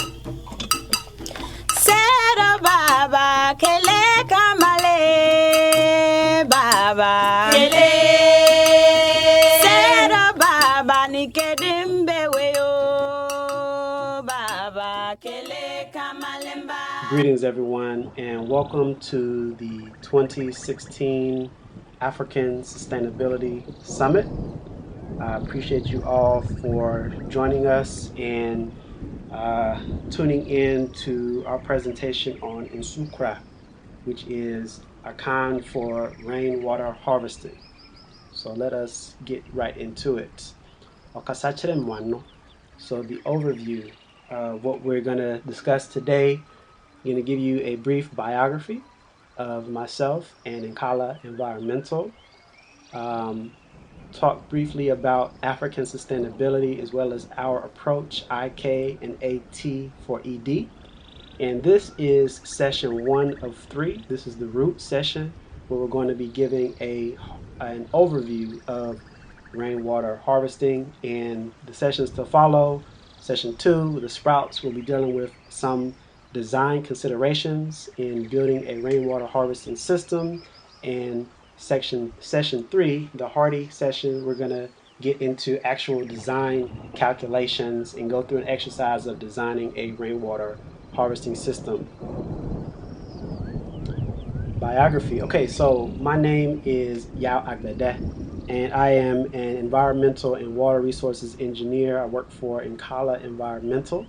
Sero baba kele kamale baba kele Sero baba nikedimbe weyo baba kele kamalemba. Greetings everyone and welcome to the 2016 African Sustainability Summit. I appreciate you all for joining us and tuning in to our presentation on Nsukora, which is a kind for rainwater harvesting. So let us get right into it. So the overview of what we're going to discuss today, I'm going to give you a brief biography of myself and Nkala Environmental. Talk briefly about African sustainability as well as our approach, IK and AT for ED. And this is session 1 of 3. This is the root session where we're going to be giving an overview of rainwater harvesting, and the sessions to follow. Session 2, the sprouts, will be dealing with some design considerations in building a rainwater harvesting system, and session 3, the hardy session, we're going to get into actual design calculations and go through an exercise of designing a rainwater harvesting system. Biography. Okay, so my name is Yaw Agbede, and I am an environmental and water resources engineer. I work for Nkala Environmental,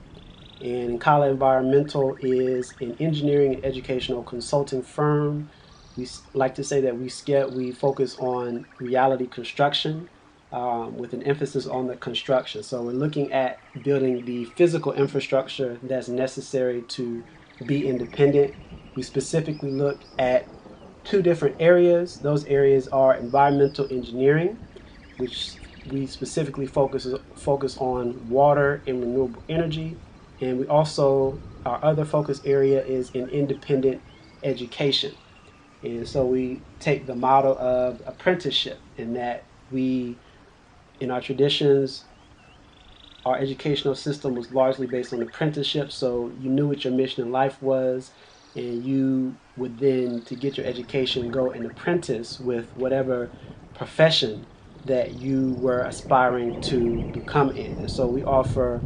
and Nkala Environmental is an engineering and educational consulting firm. We like to say that we focus on reality construction with an emphasis on the construction. So we're looking at building the physical infrastructure that's necessary to be independent. We specifically look at 2 different areas. Those areas are environmental engineering, which we specifically focus on water and renewable energy. And we also, our other focus area is in independent education. And so we take the model of apprenticeship in that we, in our traditions, our educational system was largely based on apprenticeship. So you knew what your mission in life was, and you would then, to get your education, go and apprentice with whatever profession that you were aspiring to become in. And so we offer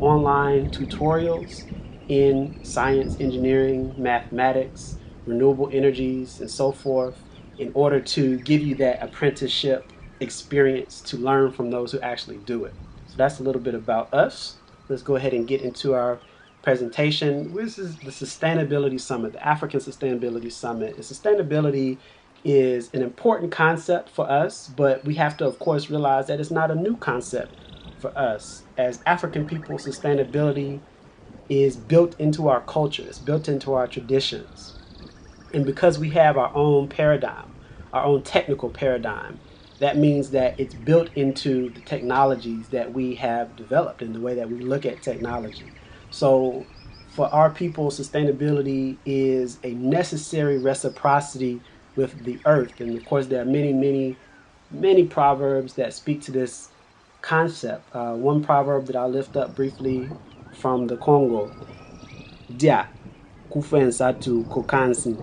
online tutorials in science, engineering, mathematics, renewable energies, and so forth, in order to give you that apprenticeship experience to learn from those who actually do it. So that's a little bit about us. Let's go ahead and get into our presentation. This is the Sustainability Summit, the African Sustainability Summit. And sustainability is an important concept for us, but we have to, of course, realize that it's not a new concept for us. As African people, sustainability is built into our culture, it's built into our traditions. And because we have our own paradigm, our own technical paradigm, that means that it's built into the technologies that we have developed and the way that we look at technology. So for our people, sustainability is a necessary reciprocity with the earth. And of course, there are many proverbs that speak to this concept. One proverb that I'll lift up briefly from the Congo: Dia kufensatu kokansi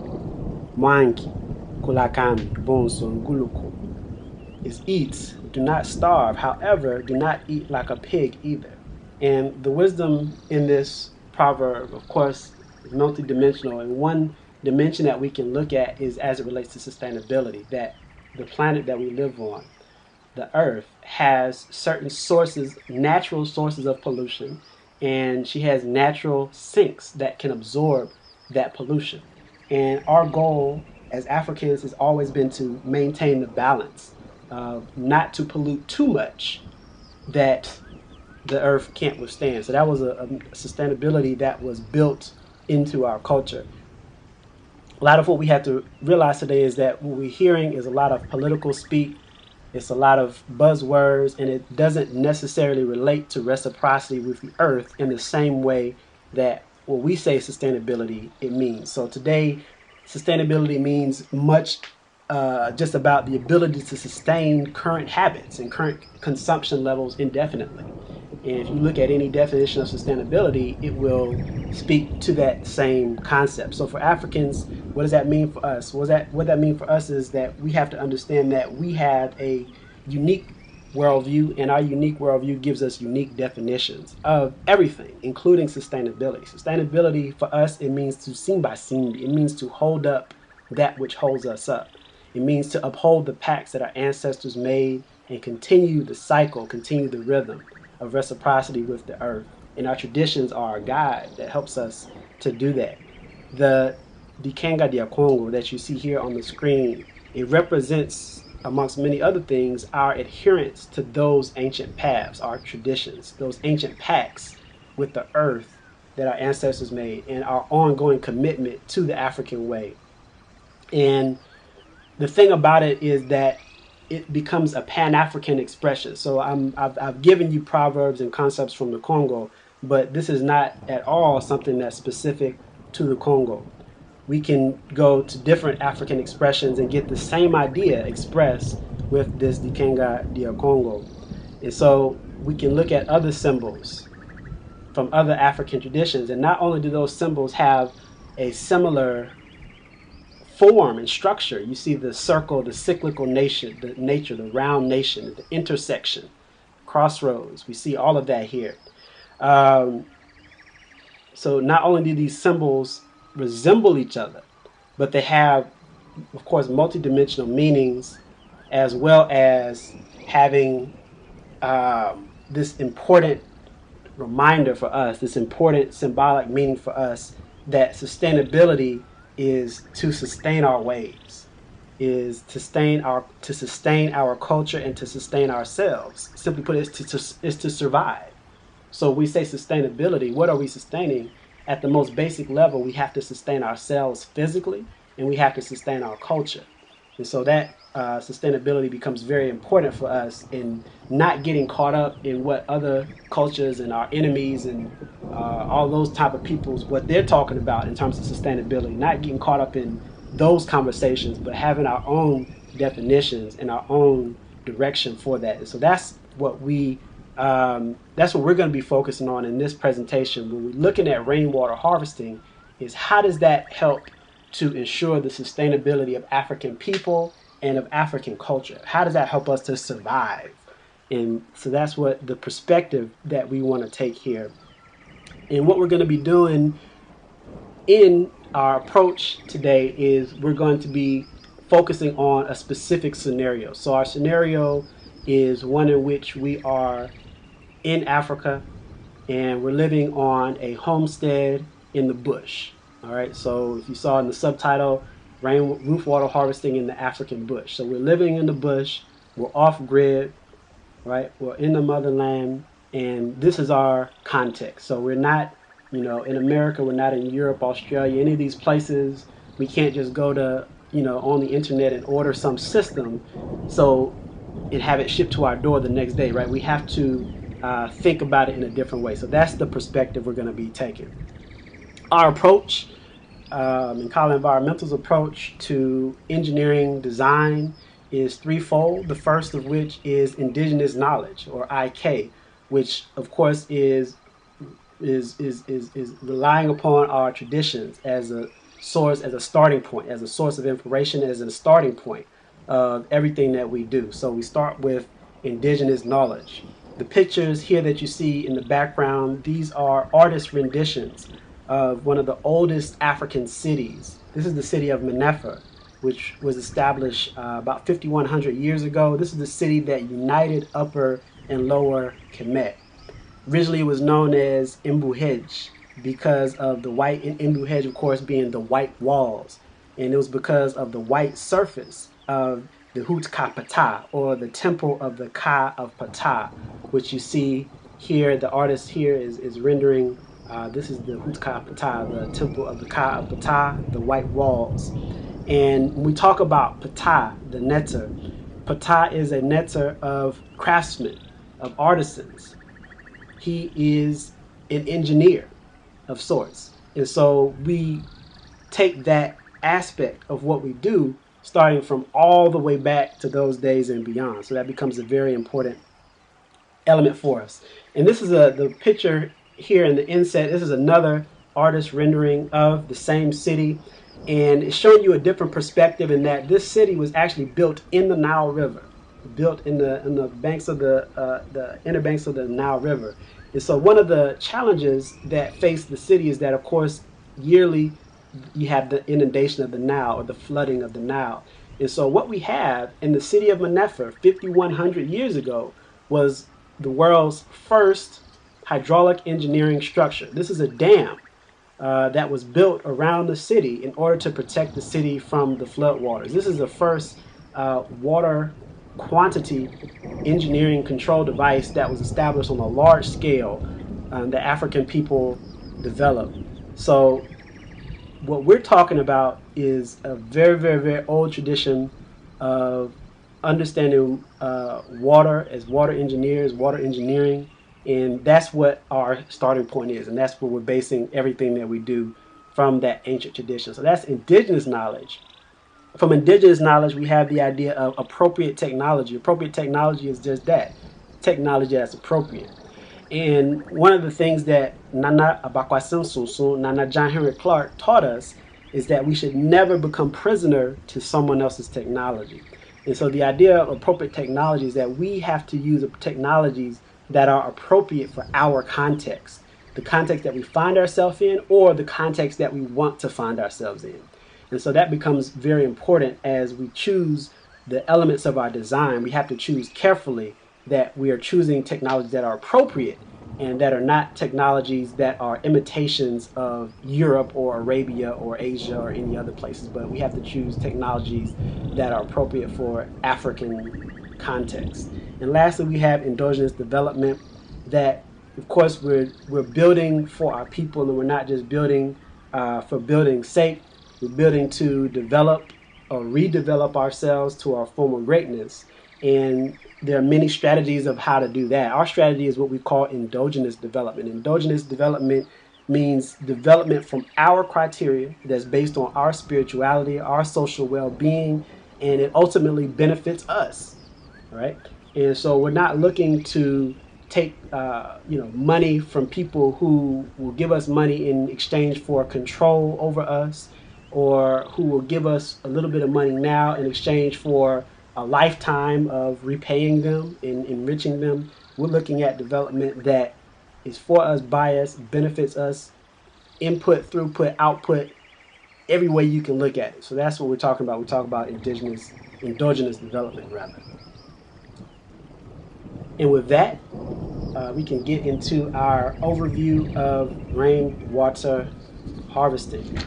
mwanki kulakami bonso nguluko, is eat, do not starve. However, do not eat like a pig either. And the wisdom in this proverb, of course, is multidimensional. And one dimension that we can look at is as it relates to sustainability, that the planet that we live on, the earth, has certain sources, natural sources of pollution, and she has natural sinks that can absorb that pollution. And our goal as Africans has always been to maintain the balance, not to pollute too much that the earth can't withstand. So that was a sustainability that was built into our culture. A lot of what we have to realize today is that what we're hearing is a lot of political speak, it's a lot of buzzwords, and it doesn't necessarily relate to reciprocity with the earth in the same way that when we say sustainability, it means. So today, sustainability means much just about the ability to sustain current habits and current consumption levels indefinitely. And if you look at any definition of sustainability, it will speak to that same concept. So for Africans, what does that mean for us? What that mean for us is that we have to understand that we have a unique worldview, and our unique worldview gives us unique definitions of everything, including sustainability. Sustainability for us, it means to seen by seen. It means to hold up that which holds us up. It means to uphold the pacts that our ancestors made and continue the cycle, continue the rhythm of reciprocity with the earth. And our traditions are a guide that helps us to do that. The Dikenga dia Congo that you see here on the screen, it represents, amongst many other things, our adherence to those ancient paths, our traditions, those ancient pacts with the earth that our ancestors made, and our ongoing commitment to the African way. And the thing about it is that it becomes a Pan-African expression. So I've given you proverbs and concepts from the Congo, but this is not at all something that's specific to the Congo. We can go to different African expressions and get the same idea expressed with this Dikenga dia Congo. And so we can look at other symbols from other African traditions, and not only do those symbols have a similar form and structure. You see the circle, the cyclical nation, the nature, the round nation, the intersection, crossroads. We see all of that here. So not only do these symbols resemble each other, but they have, of course, multidimensional meanings, as well as having this important reminder for us, this important symbolic meaning for us, that sustainability is to sustain our ways, is to sustain our culture and to sustain ourselves. Simply put, is to survive. So we say sustainability. What are we sustaining? At the most basic level, we have to sustain ourselves physically, and we have to sustain our culture. And so that sustainability becomes very important for us in not getting caught up in what other cultures and our enemies and all those type of peoples, what they're talking about in terms of sustainability, not getting caught up in those conversations, but having our own definitions and our own direction for that. And so that's what we're going to be focusing on in this presentation. When we're looking at rainwater harvesting, is how does that help to ensure the sustainability of African people and of African culture? How does that help us to survive? And so that's what the perspective that we want to take here. And what we're going to be doing in our approach today is we're going to be focusing on a specific scenario. So our scenario is one in which we are in Africa and we're living on a homestead in the bush. All right, so if you saw in the subtitle, roof water harvesting in the African bush. So we're living in the bush, we're off grid, right? We're in the motherland, and this is our context. So we're not, in America, we're not in Europe, Australia, any of these places. We can't just go to, on the internet and order some system and have it shipped to our door the next day, right? We have to think about it in a different way. So that's the perspective we're going to be taking. Our approach, Nkala Environmental's approach to engineering design is threefold. The first of which is indigenous knowledge, or IK, which of course is relying upon our traditions as a source, as a starting point, as a source of information, as a starting point of everything that we do. So we start with indigenous knowledge. The pictures here that you see in the background, these are artist renditions of one of the oldest African cities. This is the city of Menefa, which was established about 5,100 years ago. This is the city that united Upper and Lower Kemet. Originally it was known as Imbuhej because of the white, Imbuhej of course being the white walls. And it was because of the white surface of the Hut Ka Ptah, or the temple of the Ka of Ptah, which you see here. The artist here is rendering. This is the Hut Ka Ptah, the temple of the Ka of Ptah, the white walls. And when we talk about Ptah, the netter, Ptah is a netter of craftsmen, of artisans. He is an engineer of sorts. And so we take that aspect of what we do, starting from all the way back to those days and beyond. So that becomes a very important element for us. And this is the picture here in the inset. This is another artist rendering of the same city, and it's showing you a different perspective in that this city was actually built in the Nile River, built in the banks of the inner banks of the Nile River. And so one of the challenges that face the city is that, of course, yearly you have the inundation of the Nile, or the flooding of the Nile. And so what we have in the city of Menefer 5,100 years ago was the world's first hydraulic engineering structure. This is a dam that was built around the city in order to protect the city from the floodwaters. This is the first water quantity engineering control device that was established on a large scale that African people developed. So what we're talking about is a very, very, very old tradition of understanding water as water engineers, water engineering, and that's what our starting point is, and that's where we're basing everything that we do from that ancient tradition. So that's indigenous knowledge. From indigenous knowledge, we have the idea of appropriate technology. Appropriate technology is just that, technology that's appropriate. And one of the things that Nana Abakwasin Susu, Nana John Henry Clark taught us is that we should never become prisoner to someone else's technology. And so the idea of appropriate technology is that we have to use technologies that are appropriate for our context, the context that we find ourselves in, or the context that we want to find ourselves in. And so that becomes very important as we choose the elements of our design. We have to choose carefully that we are choosing technologies that are appropriate and that are not technologies that are imitations of Europe or Arabia or Asia or any other places, but we have to choose technologies that are appropriate for African context. And lastly, we have endogenous development that, of course, we're building for our people, and we're not just building for building's sake. We're building to develop or redevelop ourselves to our former greatness. And there are many strategies of how to do that. Our strategy is what we call endogenous development. Endogenous development means development from our criteria that's based on our spirituality, our social well-being, and it ultimately benefits us, right? And so we're not looking to take money from people who will give us money in exchange for control over us, or who will give us a little bit of money now in exchange for a lifetime of repaying them and enriching them. We're looking at development that is for us, by us, benefits us, input, throughput, output, every way you can look at it. So that's what we're talking about. We talk about endogenous development, rather. And with that, we can get into our overview of rainwater harvesting.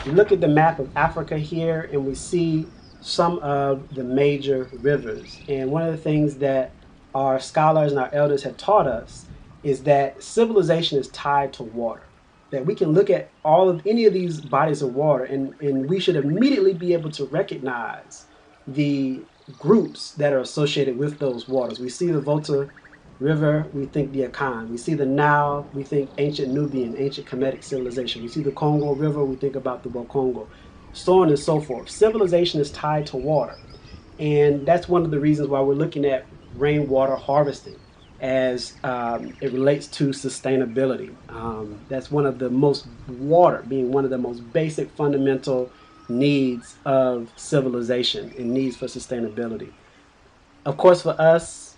We look at the map of Africa here, and we see some of the major rivers. And one of the things that our scholars and our elders have taught us is that civilization is tied to water. That we can look at any of these bodies of water, and we should immediately be able to recognize the groups that are associated with those waters. We see the Volta River, we think the Akan. We see the Nile, we think ancient Nubian, ancient Kemetic civilization. We see the Congo River, we think about the Bokongo, so on and so forth. Civilization is tied to water. And that's one of the reasons why we're looking at rainwater harvesting as it relates to sustainability. That's one of the most, water being one of the most basic fundamental needs of civilization and needs for sustainability. Of course, for us,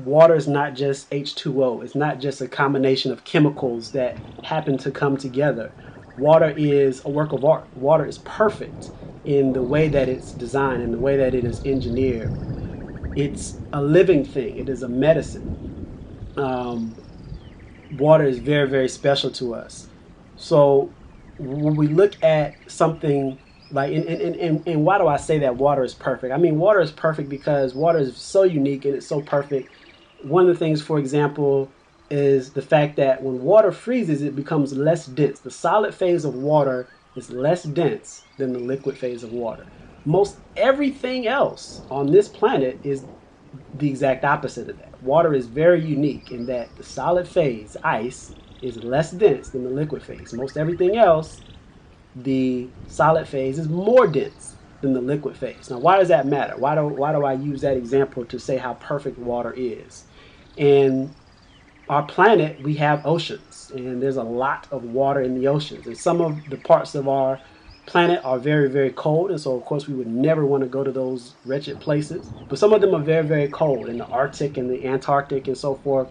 water is not just H2O. It's not just a combination of chemicals that happen to come together. Water is a work of art. Water is perfect in the way that it's designed, in the way that it is engineered. It's a living thing. It is a medicine. Water is very, very special to us. So when we look at something like, and why do I say that water is perfect? I mean, water is perfect because water is so unique and it's so perfect. One of the things, for example, is the fact that when water freezes, it becomes less dense. The solid phase of water is less dense than the liquid phase of water. Most everything else on this planet is the exact opposite of that. Water is very unique in that the solid phase, ice, is less dense than the liquid phase. Most everything else, the solid phase, is more dense than the liquid phase. Now, why does that matter? Why do I use that example to say how perfect water is? And our planet, we have oceans, and there's a lot of water in the oceans. And some of the parts of our planet are very, very cold. And so, of course, we would never want to go to those wretched places. But some of them are very, very cold in the Arctic and the Antarctic and so forth.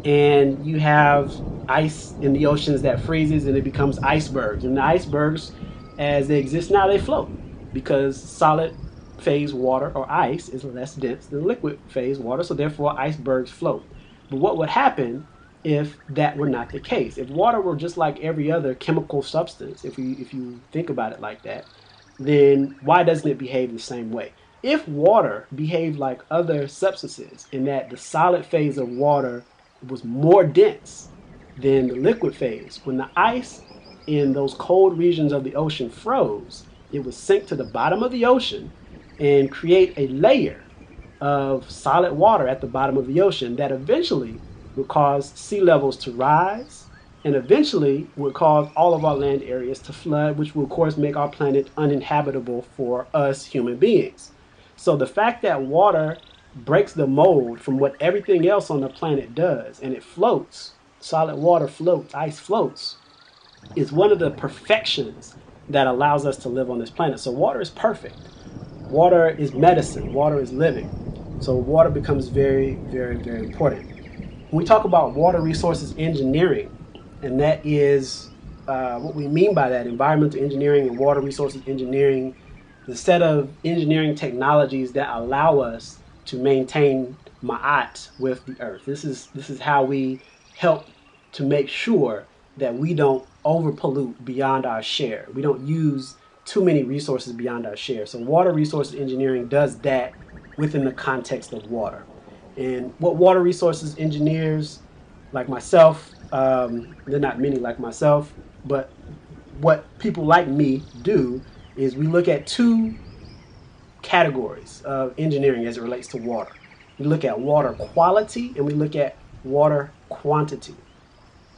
And you have ice in the oceans that freezes and it becomes icebergs. And the icebergs, as they exist now, they float because solid phase water or ice is less dense than liquid phase water. So, therefore, icebergs float. But what would happen if that were not the case? If water were just like every other chemical substance, if you think about it like that, then why doesn't it behave the same way? If water behaved like other substances in that the solid phase of water was more dense than the liquid phase, when the ice in those cold regions of the ocean froze, it would sink to the bottom of the ocean and create a layer of solid water at the bottom of the ocean that eventually would cause sea levels to rise and eventually would cause all of our land areas to flood, which will of course make our planet uninhabitable for us human beings. So the fact that water breaks the mold from what everything else on the planet does and it floats, solid water floats, ice floats, is one of the perfections that allows us to live on this planet. So water is perfect. Water is medicine. Water is living. So water becomes very, very, very important. When we talk about water resources engineering, and that is what we mean by that, environmental engineering and water resources engineering, the set of engineering technologies that allow us to maintain ma'at with the earth. This is how we help to make sure that we don't overpollute beyond our share. We don't use too many resources beyond our share. So water resources engineering does that within the context of water. And what water resources engineers like myself, they're not many like myself, but what people like me do is we look at two categories of engineering as it relates to water. We look at water quality and we look at water quantity.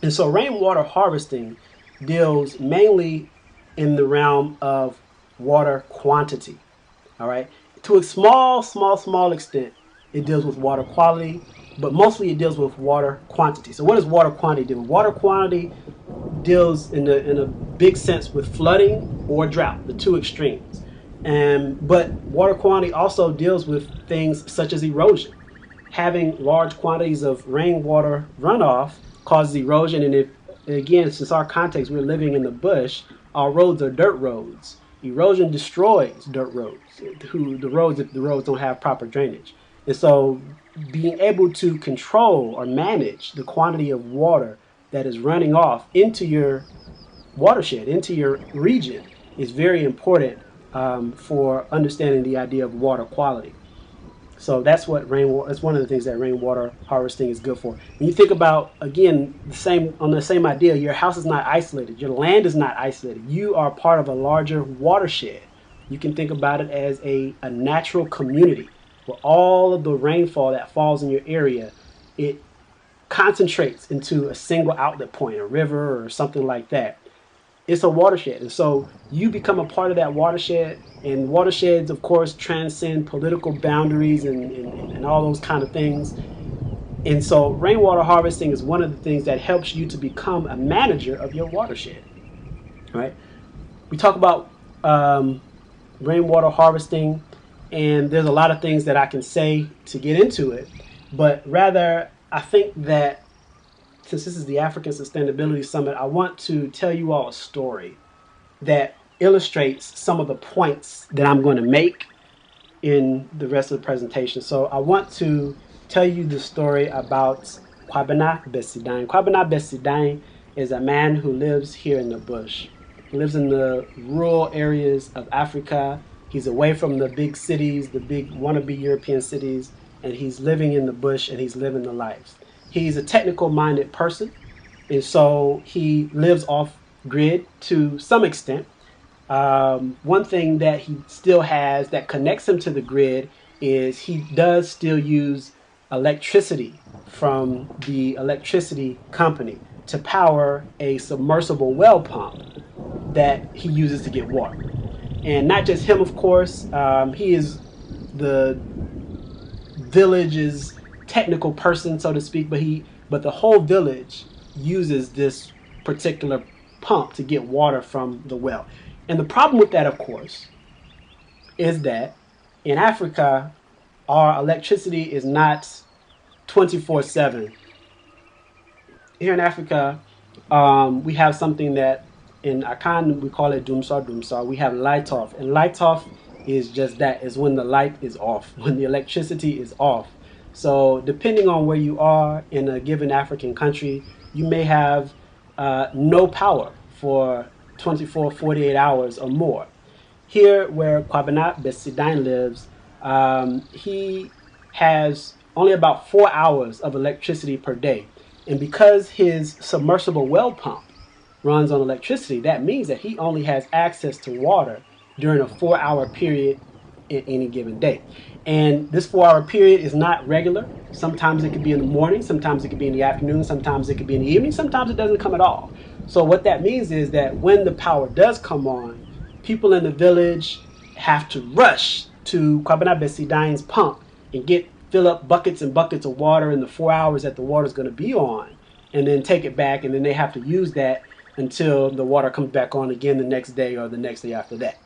And so rainwater harvesting deals mainly in the realm of water quantity. All right. To a small extent, it deals with water quality, but mostly it deals with water quantity. So what does water quantity do? Water quantity deals in a big sense with flooding or drought, the two extremes. But water quantity also deals with things such as erosion. Having large quantities of rainwater runoff causes erosion, and if, again, since our context, we're living in the bush, our roads are dirt roads. Erosion destroys dirt roads, if the roads don't have proper drainage. And so being able to control or manage the quantity of water that is running off into your watershed, into your region, is very important for understanding the idea of water quality. So that's what rainwater. That's one of the things that rainwater harvesting is good for. When you think about, again, the same idea, your house is not isolated, your land is not isolated. You are part of a larger watershed. You can think about it as a natural community where all of the rainfall that falls in your area, it concentrates into a single outlet point, a river or something like that. It's a watershed. And so you become a part of that watershed, and watersheds, of course, transcend political boundaries and all those kind of things. And so rainwater harvesting is one of the things that helps you to become a manager of your watershed. Right? We talk about rainwater harvesting, and there's a lot of things that I can say to get into it, but rather I think that since this is the African Sustainability Summit, I want to tell you all a story that illustrates some of the points that I'm going to make in the rest of the presentation. So I want to tell you the story about Kwabena Besidain. Kwabena Besidain is a man who lives here in the bush. He lives in the rural areas of Africa. He's away from the big cities, the big wannabe European cities, and he's living in the bush and he's living the life. He's a technical-minded person, and so he lives off-grid to some extent. One thing that he still has that connects him to the grid is he does still use electricity from the electricity company to power a submersible well pump that he uses to get water. And not just him, of course. He is the village's technical person, so to speak, but the whole village uses this particular pump to get water from the well. And the problem with that, of course, is that in Africa, our electricity is not 24/7. Here in Africa, we have something that in Akan we call it dumsar dumsar. We have light off, and light off is just that: is when the light is off, when the electricity is off. So depending on where you are in a given African country, you may have no power for 24, 48 hours or more. Here, where Kwabena Besidine lives, he has only about 4 hours of electricity per day. And because his submersible well pump runs on electricity, that means that he only has access to water during a 4 hour period in any given day. And this 4 hour period is not regular. Sometimes it could be in the morning, sometimes it could be in the afternoon, sometimes it could be in the evening, sometimes it doesn't come at all. So what that means is that when the power does come on, people in the village have to rush to Kwabena Besidine's pump and fill up buckets and buckets of water in the 4 hours that the water is going to be on, and then take it back, and then they have to use that until the water comes back on again the next day or the next day after that.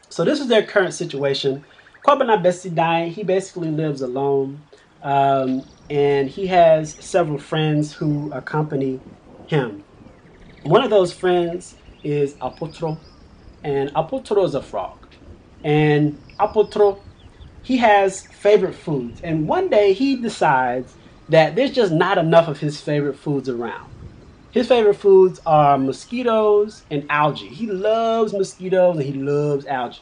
So this is their current situation. Kwabena Besidine, he basically lives alone, and he has several friends who accompany him. One of those friends is Apotro, and Apotro is a frog. And Apotro, he has favorite foods. And one day he decides that there's just not enough of his favorite foods around. His favorite foods are mosquitoes and algae. He loves mosquitoes and he loves algae.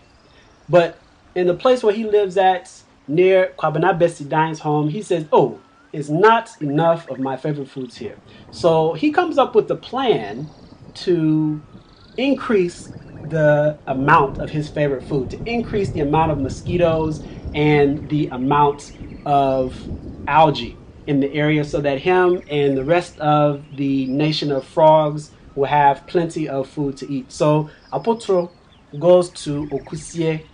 But in the place where he lives at, near Kwabena Besidine's home, he says, oh, it's not enough of my favorite foods here. So he comes up with a plan to increase the amount of his favorite food, to increase the amount of mosquitoes and the amount of algae in the area, so that him and the rest of the nation of frogs will have plenty of food to eat. So Apotro goes to Okusie,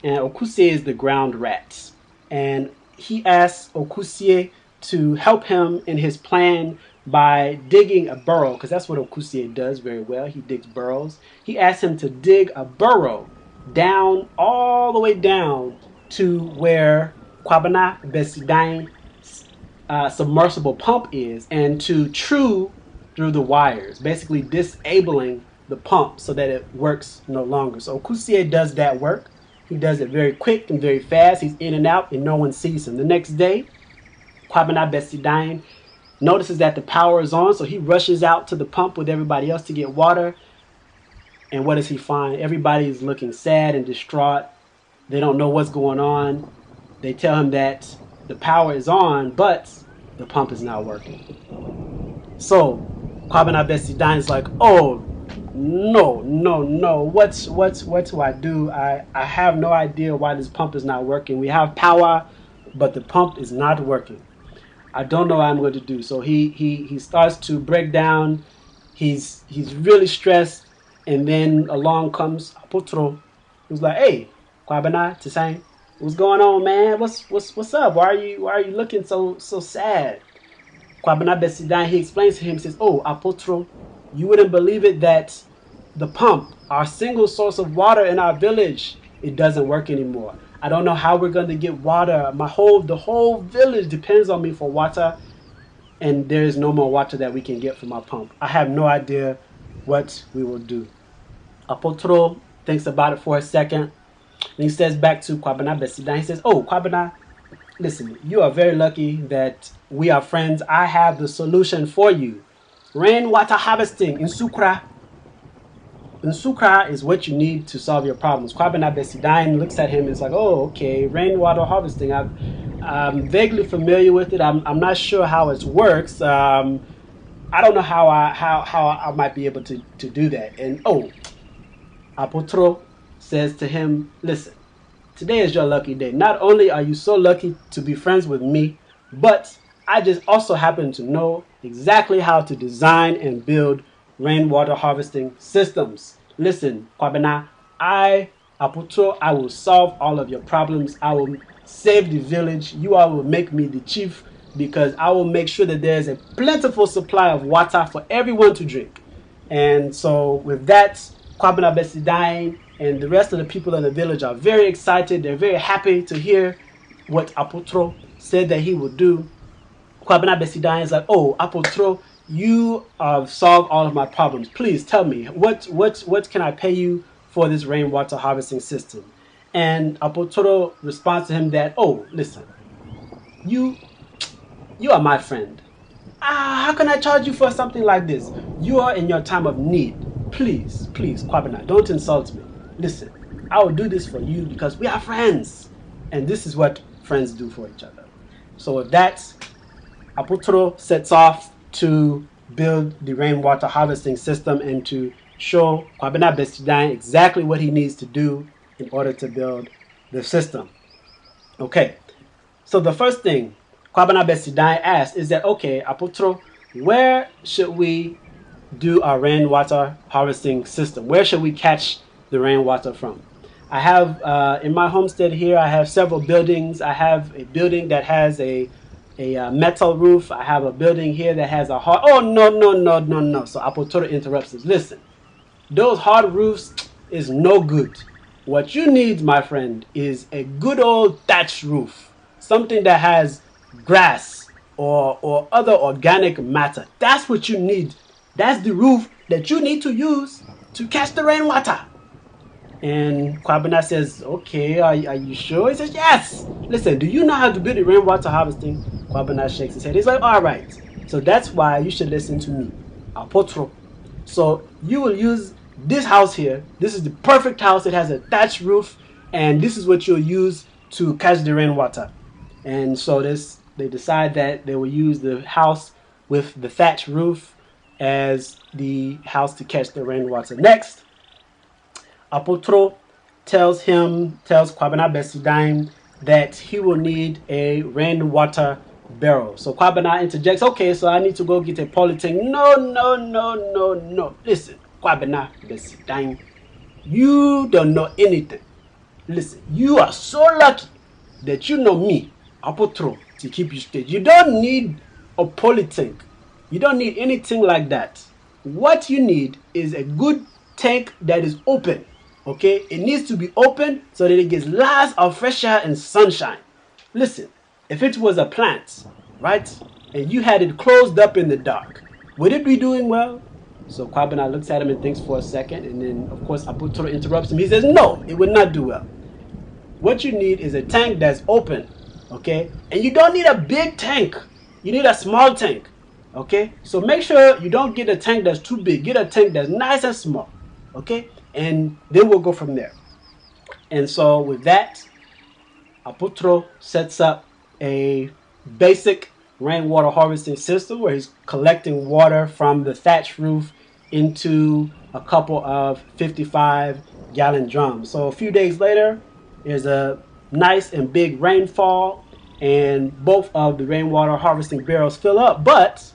and Okusie is the ground rat. And he asks Okusie to help him in his plan by digging a burrow, because that's what Okusie does very well. He digs burrows. He asks him to dig a burrow down, all the way down to where Kwabena Besidine submersible pump is, and to through the wires, basically disabling the pump so that it works no longer. So Okusie does that work. He does it very quick and very fast. He's in and out and no one sees him. The next day, Kwabena Besidine notices that the power is on, so he rushes out to the pump with everybody else to get water. And what does he find? Everybody is looking sad and distraught. They don't know what's going on. They tell him that the power is on, but the pump is not working. So Kwabena Besidine is like, oh, no, what do I do? I have no idea why this pump is not working. We have power, but the pump is not working. I don't know what I'm going to do. So he starts to break down. He's really stressed, and then along comes Apotro, who's like, hey, Kwabena, Tisane, what's going on, man? What's up? Why are you looking so sad? Kwabena Besidine, he explains to him, says, oh, Apotro, you wouldn't believe it that the pump, our single source of water in our village, it doesn't work anymore. I don't know how we're going to get water. The whole village depends on me for water, and there is no more water that we can get from our pump. I have no idea what we will do. Apotro thinks about it for a second, and he says back to Kwabena Besidine, he says, oh, Kwabena, listen, you are very lucky that we are friends. I have the solution for you. Rainwater harvesting in Nsukora. Nsukora is what you need to solve your problems. Kwabena Besidine looks at him and is like, oh, okay, rainwater harvesting. I'm vaguely familiar with it. I'm not sure how it works. I don't know how I might be able to do that. And oh, Apotro says to him, listen, today is your lucky day. Not only are you so lucky to be friends with me, but I just also happen to know exactly how to design and build rainwater harvesting systems. Listen, Kwabena, Apotro, I will solve all of your problems. I will save the village. You all will make me the chief because I will make sure that there's a plentiful supply of water for everyone to drink. And so with that, Kwabena Besidain and the rest of the people in the village are very excited. They're very happy to hear what Apotro said that he would do. Kwabena Besidain is like, oh, Apotro, you have solved all of my problems. Please tell me, what can I pay you for this rainwater harvesting system? And Apotro responds to him that, oh, listen, you are my friend. How can I charge you for something like this? You are in your time of need. Please, Kwabena, don't insult me. Listen, I will do this for you because we are friends. And this is what friends do for each other. So with that, Apotro sets off to build the rainwater harvesting system and to show Kwabena Besidain exactly what he needs to do in order to build the system. Okay, so the first thing Kwabena Besidain asked is that, okay, Apotro, where should we do our rainwater harvesting system? Where should we catch the rainwater from? I have, in my homestead here, I have several buildings. I have a building that has a metal roof. I have a building here that has a hard, oh, no. So Apotro interrupts us. Listen, those hard roofs is no good. What you need, my friend, is a good old thatch roof. Something that has grass or other organic matter. That's what you need. That's the roof that you need to use to catch the rainwater. And Kwabena says, okay, are you sure? He says, yes. Listen, do you know how to build the rainwater harvesting? Kwabena shakes his head. He's like, all right. So that's why you should listen to me, Apotro. So you will use this house here. This is the perfect house. It has a thatched roof. And this is what you'll use to catch the rainwater. And so they decide that they will use the house with the thatched roof as the house to catch the rainwater. Next, Apotro tells Kwabena Besidain that he will need a rainwater barrel. So Kwabena interjects, okay, so I need to go get a polytank. No. Listen, Kwabena Besidain, you don't know anything. Listen, you are so lucky that you know me, Apotro, to keep you straight. You don't need a polytank. You don't need anything like that. What you need is a good tank that is open. Okay, it needs to be open so that it gets lots of fresh air and sunshine. Listen, if it was a plant, right, and you had it closed up in the dark, would it be doing well? So Kwabena looks at him and thinks for a second, and then of course Apotro interrupts him. He says, no, it would not do well. What you need is a tank that's open, okay? And you don't need a big tank. You need a small tank, okay? So make sure you don't get a tank that's too big. Get a tank that's nice and small, okay? And then we'll go from there. And so with that, Apotro sets up a basic rainwater harvesting system where he's collecting water from the thatch roof into a couple of 55-gallon drums. So a few days later, there's a nice and big rainfall, and both of the rainwater harvesting barrels fill up. But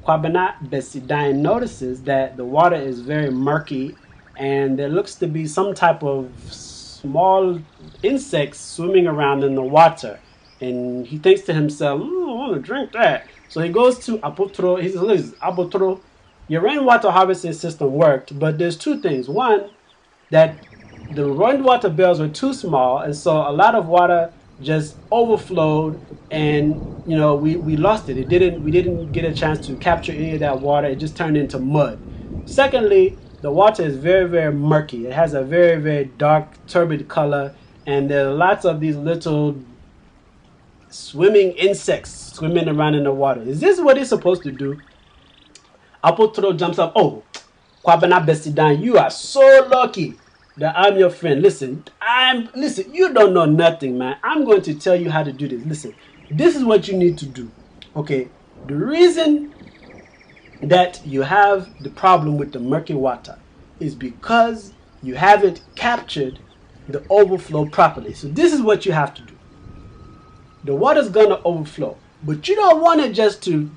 Kwabena Besidain notices that the water is very murky, and there looks to be some type of small insects swimming around in the water. And he thinks to himself, I want to drink that. So he goes to Apotro. He says, listen, Apotro, your rainwater harvesting system worked, but there's two things. One, that the rainwater barrels were too small, and so a lot of water just overflowed, and we lost it. We didn't get a chance to capture any of that water. It just turned into mud. Secondly, the water is very, very murky. It has a very, very dark, turbid color, and there are lots of these little swimming insects swimming around in the water. Is this what it's supposed to do? Apotro jumps up. Oh, Kwabena Besidain, you are so lucky that I'm your friend. Listen, you don't know nothing, man. I'm going to tell you how to do this. Listen, this is what you need to do. Okay, the reason that you have the problem with the murky water is because you haven't captured the overflow properly. So this is what you have to do. The water's gonna overflow, but you don't want it just to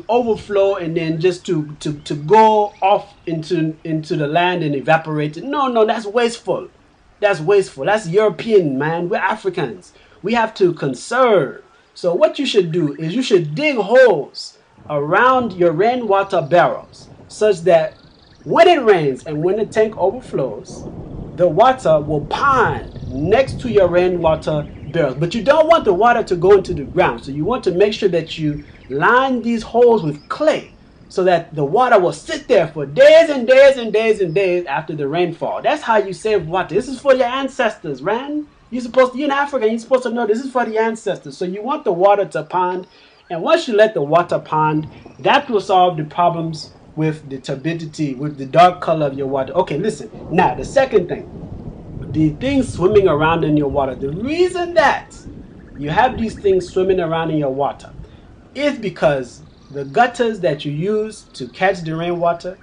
overflow and then just to go off into the land and evaporate. No, that's wasteful. That's European, man. We're Africans. We have to conserve. So what you should do is you should dig holes around your rainwater barrels such that when it rains and when the tank overflows, the water will pond next to your rainwater barrels. But you don't want the water to go into the ground. So you want to make sure that you line these holes with clay so that the water will sit there for days and days and days and days after the rainfall. That's how you save water. This is for your ancestors, man. You're in Africa, you're supposed to know this is for the ancestors. So you want the water to pond. And once you let the water pond, that will solve the problems with the turbidity, with the dark color of your water. Okay, listen. Now, the second thing, the things swimming around in your water. The reason that you have these things swimming around in your water is because the gutters that you use to catch the rainwater,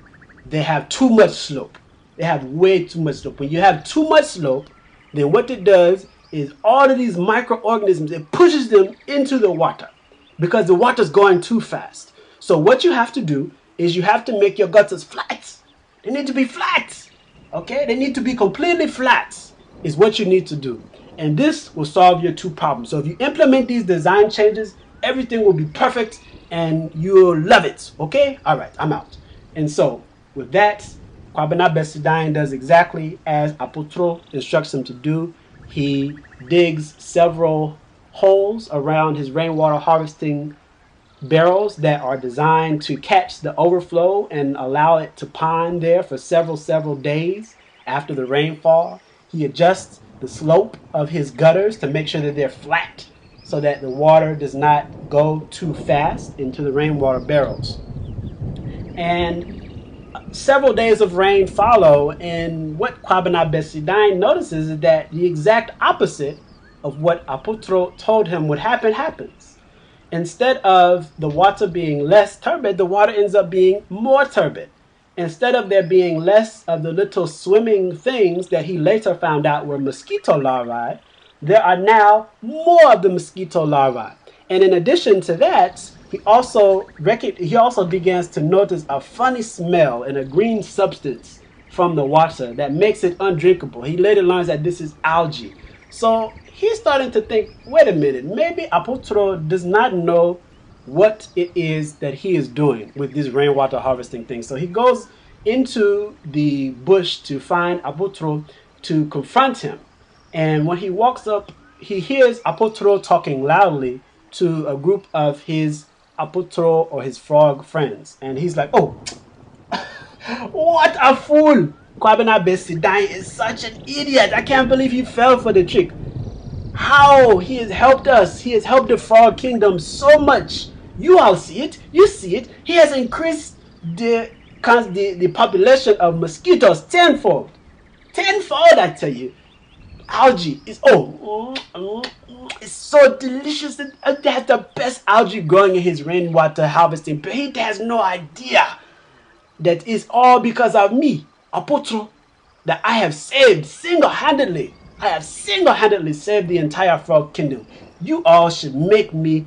they have too much slope. They have way too much slope. When you have too much slope, then what it does is all of these microorganisms, it pushes them into the water because the water's going too fast. So what you have to do is you have to make your gutters flat. They need to be flat. Okay? They need to be completely flat is what you need to do. And this will solve your two problems. So if you implement these design changes, everything will be perfect and you'll love it. Okay? All right, I'm out. And so with that, Kwabena and Apatu does exactly as Apatu instructs him to do. He digs several holes around his rainwater harvesting barrels that are designed to catch the overflow and allow it to pond there for several days after the rainfall. He adjusts the slope of his gutters to make sure that they're flat so that the water does not go too fast into the rainwater barrels. And several days of rain follow, and what Kwabena and Apatu notices is that the exact opposite of what Apatu told him would happen happens. Instead of the water being less turbid, the water ends up being more turbid. Instead of there being less of the little swimming things that he later found out were mosquito larvae, there are now more of the mosquito larvae. And in addition to that, he also begins to notice a funny smell and a green substance from the water that makes it undrinkable. He later learns that this is algae. So he's starting to think, wait a minute, maybe Apatu does not know what it is that he is doing with this rainwater harvesting thing. So he goes into the bush to find Apatu to confront him. And when he walks up, he hears Apatu talking loudly to a group of his Apatu or his frog friends. And he's like, oh, what a fool! Kwabena and Apatu is such an idiot. I can't believe he fell for the trick. How he has helped us. He has helped the frog kingdom so much. You all see it. You see it. He has increased the population of mosquitoes tenfold. Tenfold, I tell you. Algae is, it's so delicious. It has the best algae growing in his rainwater harvesting. But he has no idea that it's all because of me, Apatu, that I have saved single-handedly. I have single-handedly saved the entire frog kingdom. You all should make me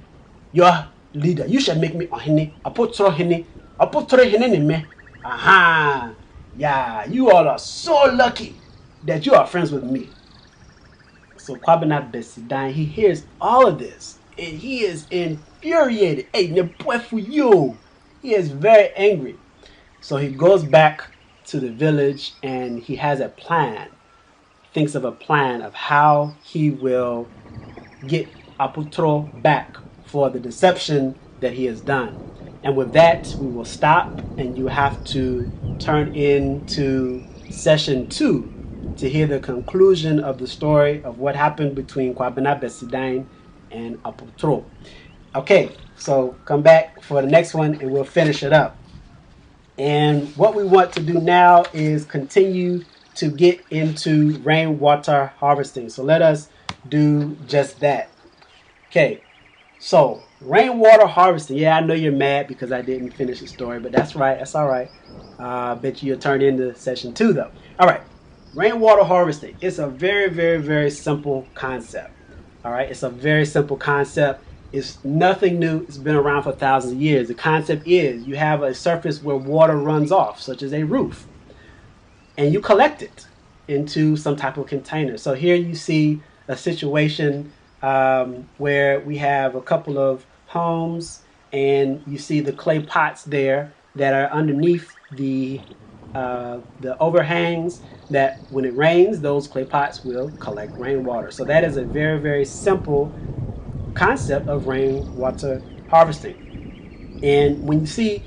your leader. You should make me Ohene, Apatu Hene, Apatu Hene me. Aha. Yeah, you all are so lucky that you are friends with me. So Kwabena and Apatu, he hears all of this and he is infuriated. Hey, you. He is very angry. So he goes back to the village and he has a plan. Thinks of a plan of how he will get Apatu back for the deception that he has done. And with that, we will stop and you have to turn into session 2 to hear the conclusion of the story of what happened between Kwabena and Apatu and Apatu. Okay, so come back for the next one and we'll finish it up. And what we want to do now is continue to get into rainwater harvesting. So let us do just that. Okay, so rainwater harvesting. Yeah, I know you're mad because I didn't finish the story, but that's right. That's all right. Bet you'll turn into session 2 though. All right, rainwater harvesting. It's a very simple concept. All right, it's a very simple concept. It's nothing new. It's been around for thousands of years. The concept is you have a surface where water runs off, such as a roof, and you collect it into some type of container. So here you see a situation where we have a couple of homes, and you see the clay pots there that are underneath the overhangs, that when it rains, those clay pots will collect rainwater. So that is a very, very simple concept of rainwater harvesting. And when you see,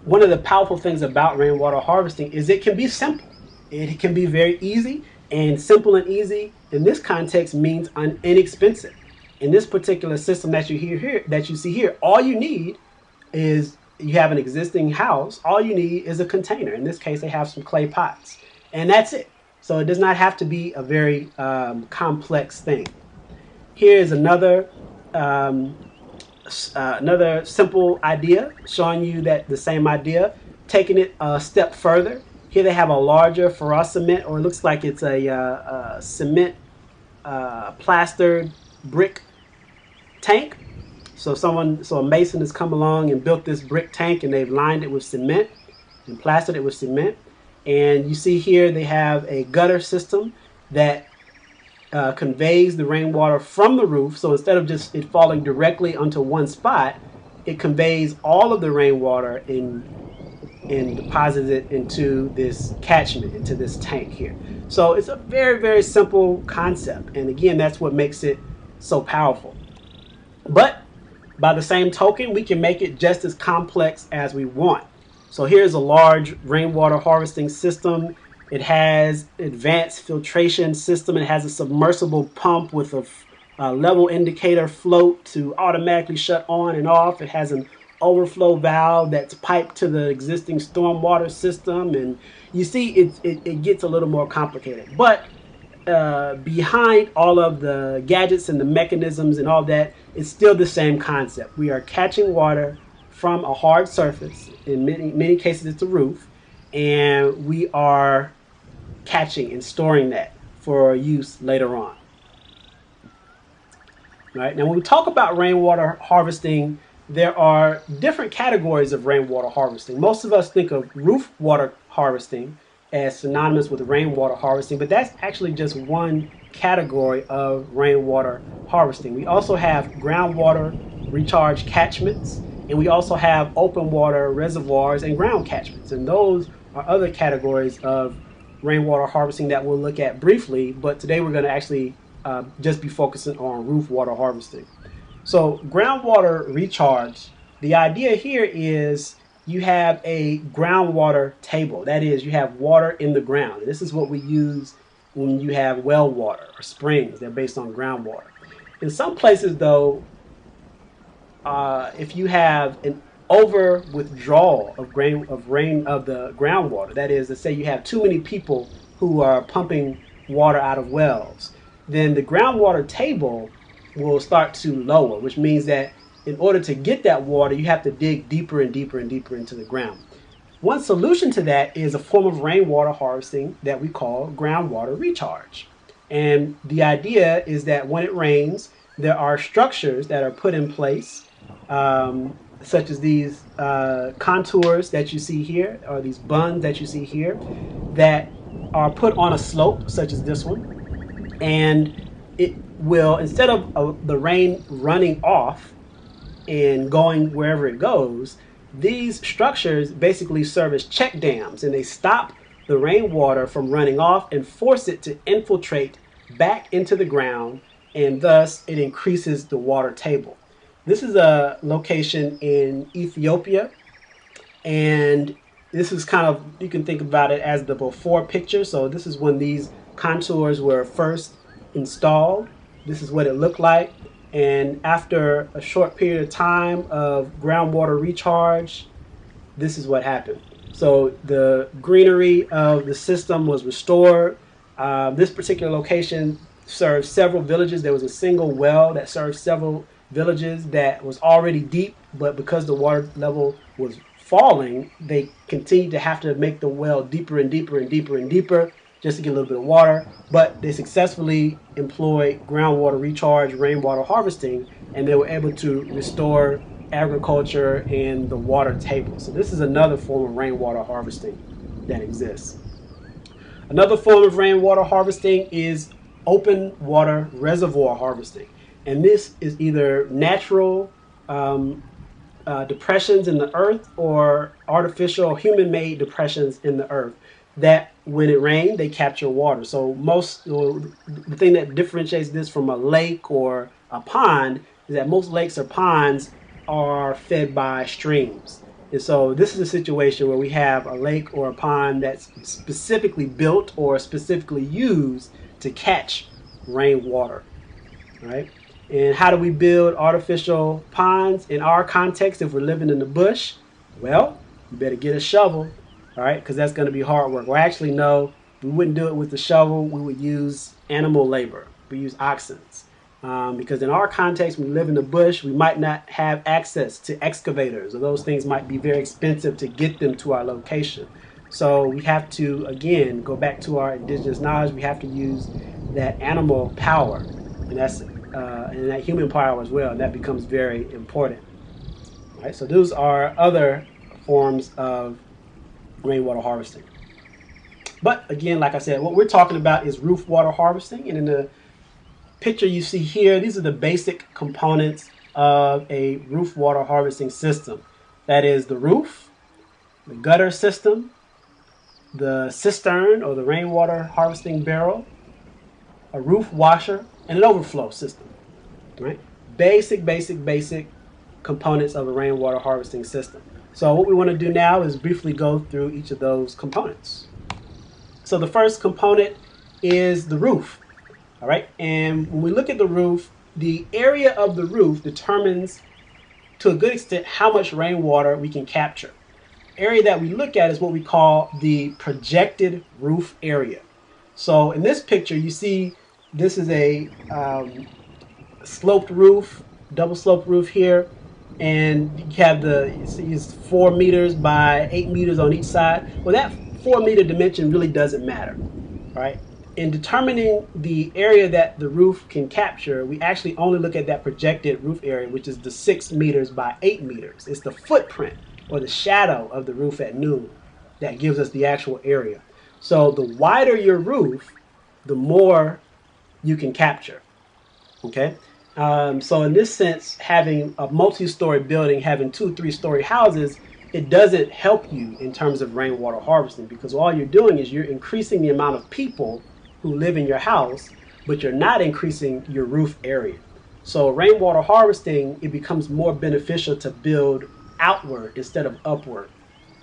one of the powerful things about rainwater harvesting is it can be simple. It can be very easy, and simple and easy in this context means inexpensive. In this particular system that you see here, all you need is, you have an existing house, all you need is a container. In this case, they have some clay pots, and that's it. So it does not have to be a very complex thing. Here is another simple idea, showing you that the same idea, taking it a step further. Here they have a larger ferrous cement, or it looks like it's a cement plastered brick tank. So a mason has come along and built this brick tank, and they've lined it with cement and plastered it with cement. And you see here they have a gutter system that conveys the rainwater from the roof. So instead of just it falling directly onto one spot, it conveys all of the rainwater and deposits it into this catchment, into this tank here. So it's a very, very simple concept. And again, that's what makes it so powerful. But by the same token, we can make it just as complex as we want. So here's a large rainwater harvesting system. It has advanced filtration system. It has a submersible pump with a level indicator float to automatically shut on and off. It has an overflow valve that's piped to the existing stormwater system. And you see it gets a little more complicated. But behind all of the gadgets and the mechanisms and all that, it's still the same concept. We are catching water from a hard surface. In many cases, it's a roof, and we are catching and storing that for use later on. Right? Now, when we talk about rainwater harvesting, there are different categories of rainwater harvesting. Most of us think of roof water harvesting as synonymous with rainwater harvesting, but that's actually just one category of rainwater harvesting. We also have groundwater recharge catchments, and we also have open water reservoirs and ground catchments. And those are other categories of rainwater harvesting that we'll look at briefly, but today we're going to actually just be focusing on roof water harvesting. So groundwater recharge, the idea here is you have a groundwater table. That is, you have water in the ground. And this is what we use when you have well water or springs. They're based on groundwater. In some places, though, if you have an over withdrawal of the groundwater, that is, let's say you have too many people who are pumping water out of wells, then the groundwater table will start to lower, which means that in order to get that water, you have to dig deeper and deeper and deeper into the ground. One solution to that is a form of rainwater harvesting that we call groundwater recharge. And the idea is that when it rains, there are structures that are put in place, such as these contours that you see here, or these bunds that you see here, that are put on a slope, such as this one. And it will, instead of the rain running off and going wherever it goes, these structures basically serve as check dams, and they stop the rainwater from running off and force it to infiltrate back into the ground, and thus it increases the water table. This is a location in Ethiopia, and this is kind of, you can think about it as the before picture. So this is when these contours were first installed. This is what it looked like. And after a short period of time of groundwater recharge, this is what happened. So the greenery of the system was restored. This particular location served several villages. There was a single well that served several villages that was already deep, but because the water level was falling, they continued to have to make the well deeper and deeper and deeper and deeper just to get a little bit of water. But they successfully employed groundwater recharge, rainwater harvesting, and they were able to restore agriculture and the water table. So this is another form of rainwater harvesting that exists. Another form of rainwater harvesting is open water reservoir harvesting. And this is either natural depressions in the earth or artificial human-made depressions in the earth that when it rains, they capture water. So the thing that differentiates this from a lake or a pond is that most lakes or ponds are fed by streams. And so this is a situation where we have a lake or a pond that's specifically built or specifically used to catch rainwater, right? And how do we build artificial ponds in our context if we're living in the bush? Well, you better get a shovel, all right, because that's going to be hard work. Well, actually, no, we wouldn't do it with the shovel. We would use animal labor. We use oxen. Because in our context, when we live in the bush, we might not have access to excavators, or those things might be very expensive to get them to our location. So we have to, again, go back to our indigenous knowledge. We have to use that animal power, and that human power as well. And that becomes very important. All right, so those are other forms of rainwater harvesting. But again, like I said, what we're talking about is roof water harvesting. And in the picture you see here, these are the basic components of a roof water harvesting system. That is the roof, the gutter system, the cistern or the rainwater harvesting barrel, a roof washer, and an overflow system. Right? Basic components of a rainwater harvesting system. So what we want to do now is briefly go through each of those components. So the first component is the roof. All right, and when we look at the roof, the area of the roof determines to a good extent how much rainwater we can capture. The area that we look at is what we call the projected roof area. So in this picture, you see this is a sloped roof, double sloped roof here, and you have it's 4 meters by 8 meters on each side. Well, that 4 meter dimension really doesn't matter, right? In determining the area that the roof can capture, we actually only look at that projected roof area, which is the 6 meters by 8 meters. It's the footprint or the shadow of the roof at noon that gives us the actual area. So the wider your roof, the more you can capture, okay? So in this sense, having a multi-story building, having 2-3-story houses, it doesn't help you in terms of rainwater harvesting, because all you're doing is you're increasing the amount of people who live in your house, but you're not increasing your roof area. So rainwater harvesting, it becomes more beneficial to build outward instead of upward.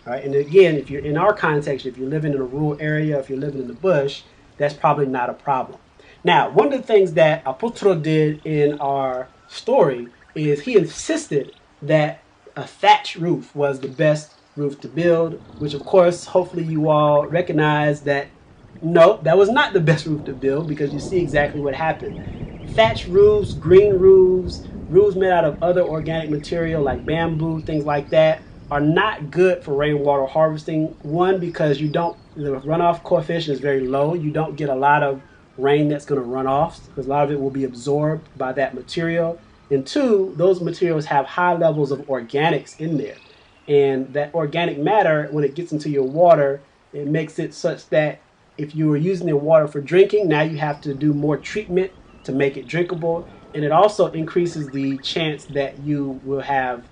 All right? And again, if you're in our context, if you're living in a rural area, if you're living in the bush, that's probably not a problem. Now, one of the things that Apatu did in our story is he insisted that a thatch roof was the best roof to build, which of course, hopefully you all recognize that no, that was not the best roof to build, because you see exactly what happened. Thatch roofs, green roofs, roofs made out of other organic material like bamboo, things like that, are not good for rainwater harvesting. One, because the runoff coefficient is very low. You don't get a lot of rain that's going to run off, because a lot of it will be absorbed by that material. And two, those materials have high levels of organics in there. And that organic matter, when it gets into your water, it makes it such that if you were using the water for drinking, now you have to do more treatment to make it drinkable. And it also increases the chance that you will have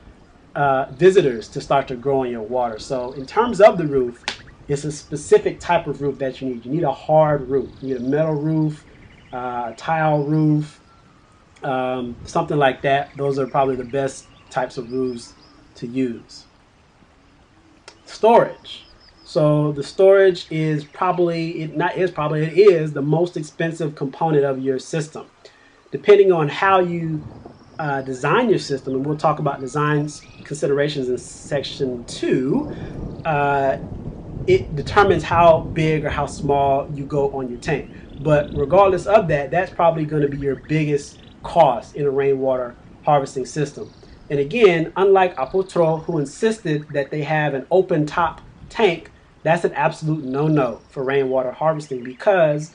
visitors to start to grow in your water. So in terms of the roof, it's a specific type of roof that you need. You need a hard roof. You need a metal roof, a tile roof, something like that. Those are probably the best types of roofs to use. Storage. So the storage is it is the most expensive component of your system. Depending on how you design your system, and we'll talk about design considerations in section 2, it determines how big or how small you go on your tank. But regardless of that, that's probably going to be your biggest cost in a rainwater harvesting system. And again, unlike Apotro, who insisted that they have an open top tank, that's an absolute no-no for rainwater harvesting, because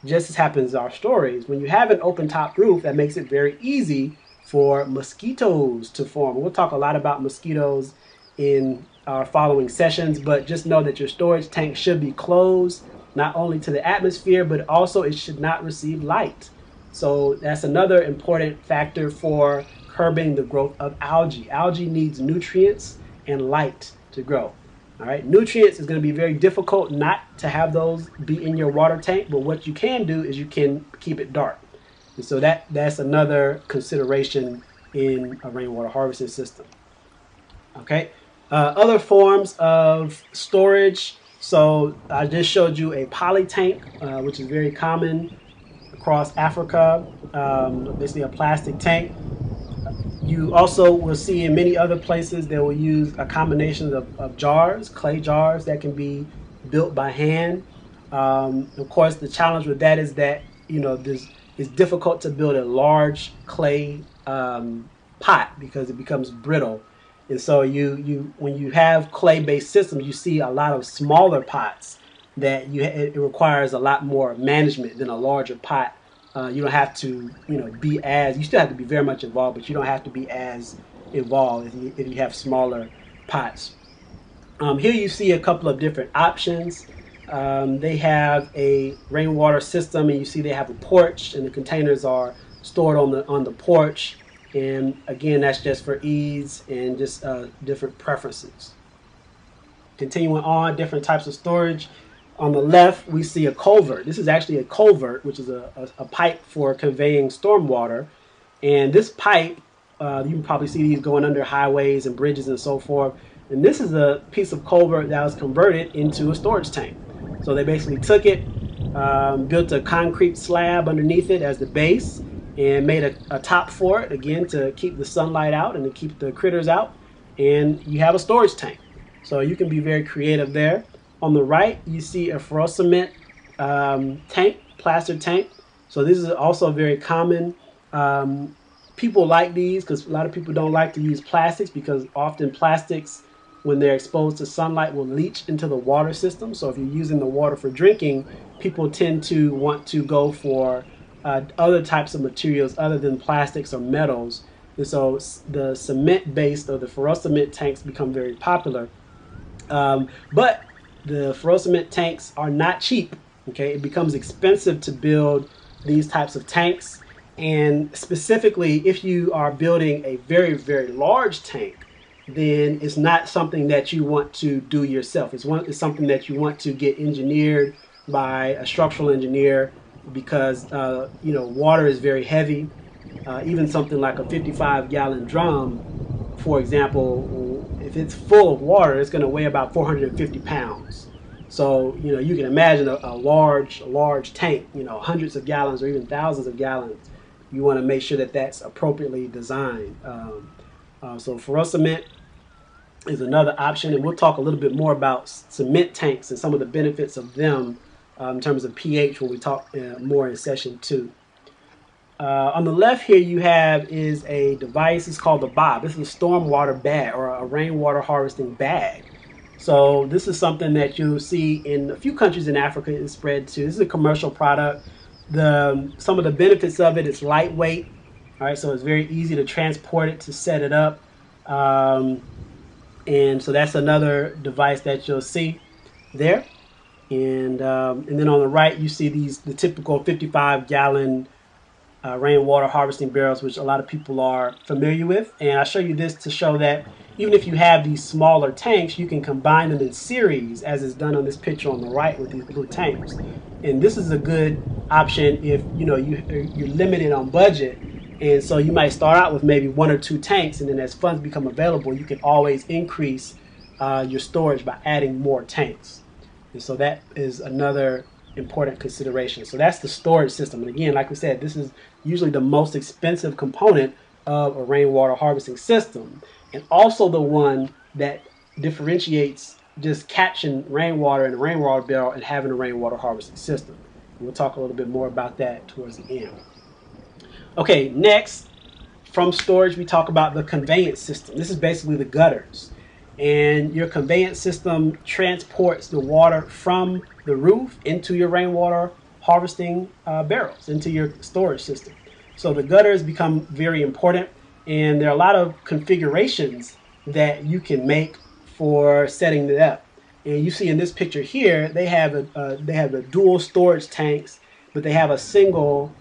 just as happens in our stories, when you have an open top roof, that makes it very easy for mosquitoes to form. We'll talk a lot about mosquitoes in our following sessions, but just know that your storage tank should be closed, not only to the atmosphere, but also it should not receive light. So that's another important factor for curbing the growth of algae. Algae needs nutrients and light to grow. All right, nutrients is going to be very difficult not to have those be in your water tank, but what you can do is you can keep it dark. And so that's another consideration in a rainwater harvesting system. Okay, other forms of storage. So I just showed you a poly tank, which is very common across Africa, basically a plastic tank. You also will see in many other places they will use a combination of jars, clay jars that can be built by hand. Of course, the challenge with that is that it's difficult to build a large clay pot because it becomes brittle, and so you when you have clay-based systems, you see a lot of smaller pots that it requires a lot more management than a larger pot. You don't have to, you still have to be very much involved, but you don't have to be as involved if you have smaller pots. Here you see a couple of different options. They have a rainwater system, and you see they have a porch, and the containers are stored on the porch. And again, that's just for ease and just different preferences. Continuing on, different types of storage. On the left, we see a culvert. This is actually a culvert, which is a pipe for conveying stormwater. And this pipe, you can probably see these going under highways and bridges and so forth. And this is a piece of culvert that was converted into a storage tank. So they basically took it, built a concrete slab underneath it as the base, and made a top for it, again, to keep the sunlight out and to keep the critters out. And you have a storage tank. So you can be very creative there. On the right, you see a ferrocement tank, plaster tank. So this is also very common. People like these because a lot of people don't like to use plastics because often plastics, when they're exposed to sunlight, will leach into the water system. So if you're using the water for drinking, people tend to want to go for other types of materials other than plastics or metals. And so the cement-based or the ferrocement tanks become very popular. But the ferrocement tanks are not cheap. Okay, it becomes expensive to build these types of tanks, and specifically if you are building a very, very large tank, then it's not something that you want to do yourself. It's something that you want to get engineered by a structural engineer because water is very heavy. Even something like a 55-gallon drum, for example, if it's full of water, it's going to weigh about 450 pounds. So, you can imagine a large tank, hundreds of gallons or even thousands of gallons. You want to make sure that that's appropriately designed. So ferrocement is another option, and we'll talk a little bit more about cement tanks and some of the benefits of them in terms of pH when we talk more in session 2. On the left here you have is a device. It's called the Bob. This is a stormwater bag or a rainwater harvesting bag. So this is something that you'll see in a few countries in Africa. It's spread to. This is a commercial product. Some of the benefits of it is lightweight. All right, so it's very easy to transport it, to set it up. And so that's another device that you'll see there. And then on the right you see the typical 55-gallon rainwater harvesting barrels, which a lot of people are familiar with. And I'll show you this to show that even if you have these smaller tanks, you can combine them in series, as is done on this picture on the right with these blue tanks. And this is a good option if you're limited on budget, and so you might start out with maybe 1 or 2 tanks, and then as funds become available, you can always increase your storage by adding more tanks. And so that is another important consideration. So that's the storage system. And again, like we said, this is usually the most expensive component of a rainwater harvesting system, and also the one that differentiates just catching rainwater in a rainwater barrel and having a rainwater harvesting system. And we'll talk a little bit more about that towards the end. Okay, next, from storage, we talk about the conveyance system. This is basically the gutters. And your conveyance system transports the water from the roof into your rainwater harvesting barrels, into your storage system. So the gutters become very important, and there are a lot of configurations that you can make for setting it up. And you see in this picture here, they have a dual storage tanks, but they have a single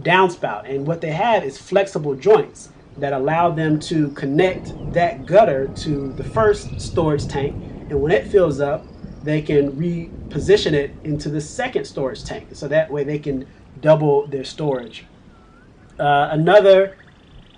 downspout. And what they have is flexible joints that allow them to connect that gutter to the first storage tank. And when it fills up, they can reposition it into the second storage tank. So that way they can double their storage. Another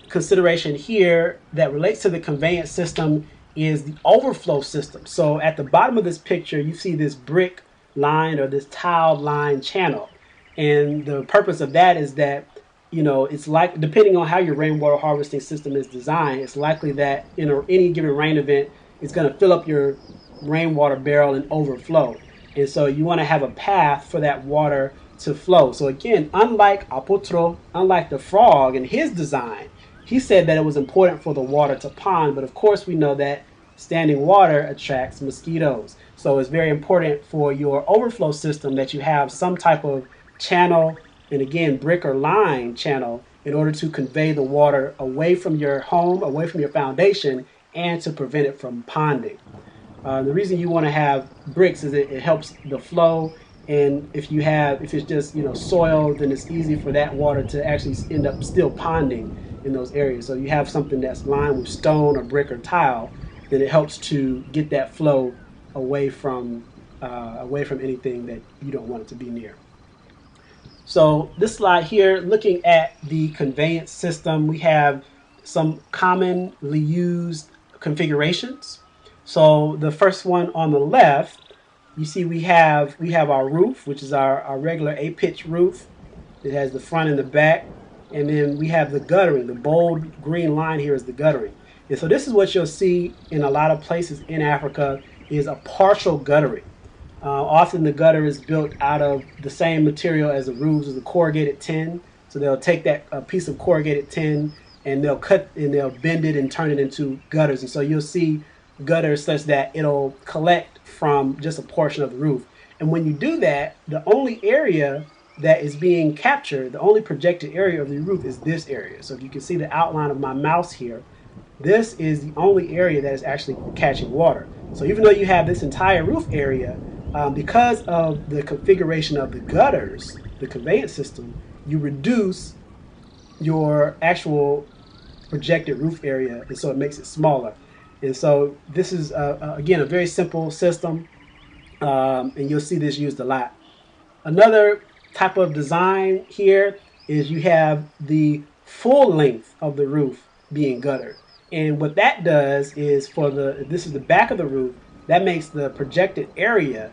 consideration here that relates to the conveyance system is the overflow system. So at the bottom of this picture, you see this brick line or this tiled line channel. And the purpose of that is that, it's like, depending on how your rainwater harvesting system is designed, it's likely that in any given rain event, it's going to fill up your rainwater barrel and overflow. And so you want to have a path for that water to flow. So again, unlike the frog in his design, he said that it was important for the water to pond, but of course we know that standing water attracts mosquitoes. So it's very important for your overflow system that you have some type of channel, and again, brick or line channel, in order to convey the water away from your home, away from your foundation, and to prevent it from ponding. The reason you want to have bricks is it helps the flow, and if it's just soil, then it's easy for that water to actually end up still ponding in those areas. So you have something that's lined with stone or brick or tile, then it helps to get that flow away from anything that you don't want it to be near. So this slide here, looking at the conveyance system, we have some commonly used configurations. So the first one on the left, you see we have our roof, which is our regular A-pitch roof. It has the front and the back. And then we have the guttering. The bold green line here is the guttering. And so this is what you'll see in a lot of places in Africa, is a partial guttering. Often the gutter is built out of the same material as the roofs, as the corrugated tin. So they'll take that piece of corrugated tin and they'll cut and they'll bend it and turn it into gutters. And so you'll see gutters such that it'll collect from just a portion of the roof. And when you do that, the only area that is being captured, the only projected area of the roof is this area. So if you can see the outline of my mouse here, this is the only area that is actually catching water. So even though you have this entire roof area, because of the configuration of the gutters, the conveyance system, you reduce your actual projected roof area, and so it makes it smaller. And so this is, again, a very simple system, and you'll see this used a lot. Another type of design here is you have the full length of the roof being guttered. And what that does is this is the back of the roof, that makes the projected area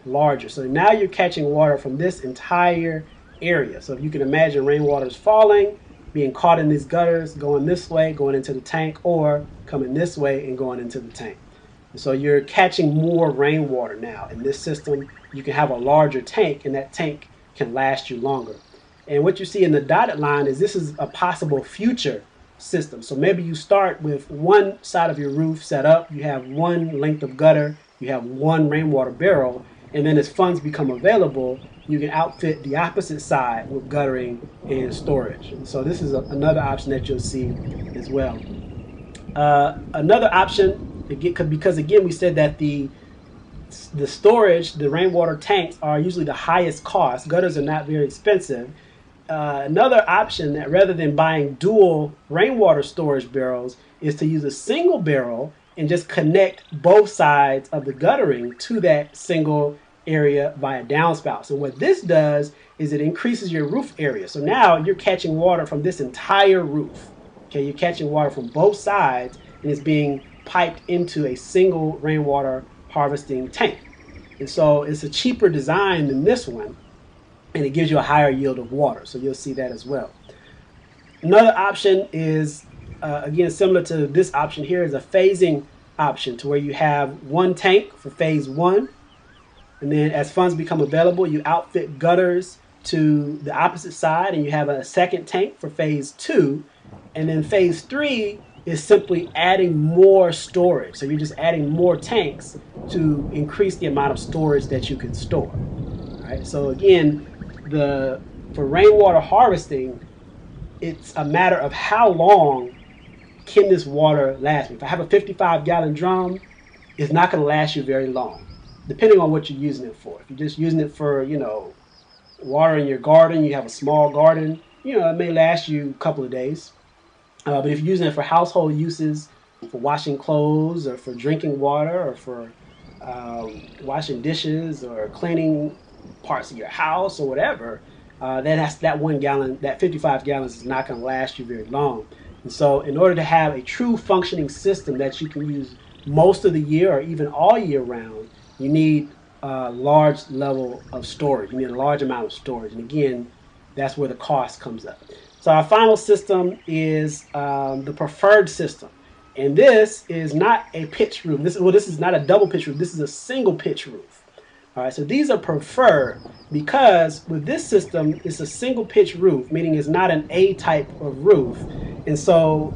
larger. So now you're catching water from this entire area. So if you can imagine rainwater is falling, being caught in these gutters, going this way, going into the tank, or coming this way and going into the tank. And so you're catching more rainwater now. In this system, you can have a larger tank, and that tank can last you longer. And what you see in the dotted line is this is a possible future system. So maybe you start with one side of your roof set up, you have one length of gutter, you have one rainwater barrel, and then as funds become available, you can outfit the opposite side with guttering and storage. And so this is another option that you'll see as well. Another option, because again we said that the storage, the rainwater tanks are usually the highest cost. Gutters are not very expensive. Another option, that rather than buying dual rainwater storage barrels, is to use a single barrel and just connect both sides of the guttering to that single area via downspouts. And what this does is it increases your roof area. So now you're catching water from this entire roof. Okay, you're catching water from both sides, and it's being piped into a single rainwater harvesting tank. And so it's a cheaper design than this one, and it gives you a higher yield of water. So you'll see that as well. Another option is, again, similar to this option here, is a phasing option, to where you have one tank for phase one, and then as funds become available, you outfit gutters to the opposite side, and you have a second tank for phase two, and then phase three is simply adding more storage. So you're just adding more tanks to increase the amount of storage that you can store. All right. So again, for rainwater harvesting, it's a matter of how long can this water last me. If I have a 55-gallon drum, it's not going to last you very long, depending on what you're using it for. If you're just using it for, watering your garden, you have a small garden, it may last you a couple of days. But if you're using it for household uses, for washing clothes or for drinking water or for washing dishes or cleaning parts of your house or whatever, that 1 gallon, that 55 gallons is not going to last you very long. And so in order to have a true functioning system that you can use most of the year or even all year round, you need a large level of storage. You need a large amount of storage. And again, that's where the cost comes up. So our final system is the preferred system. And this is not a pitch roof. This is not a double pitch roof. This is a single pitch roof. All right, so these are preferred because with this system, it's a single pitch roof, meaning it's not an A type of roof. And so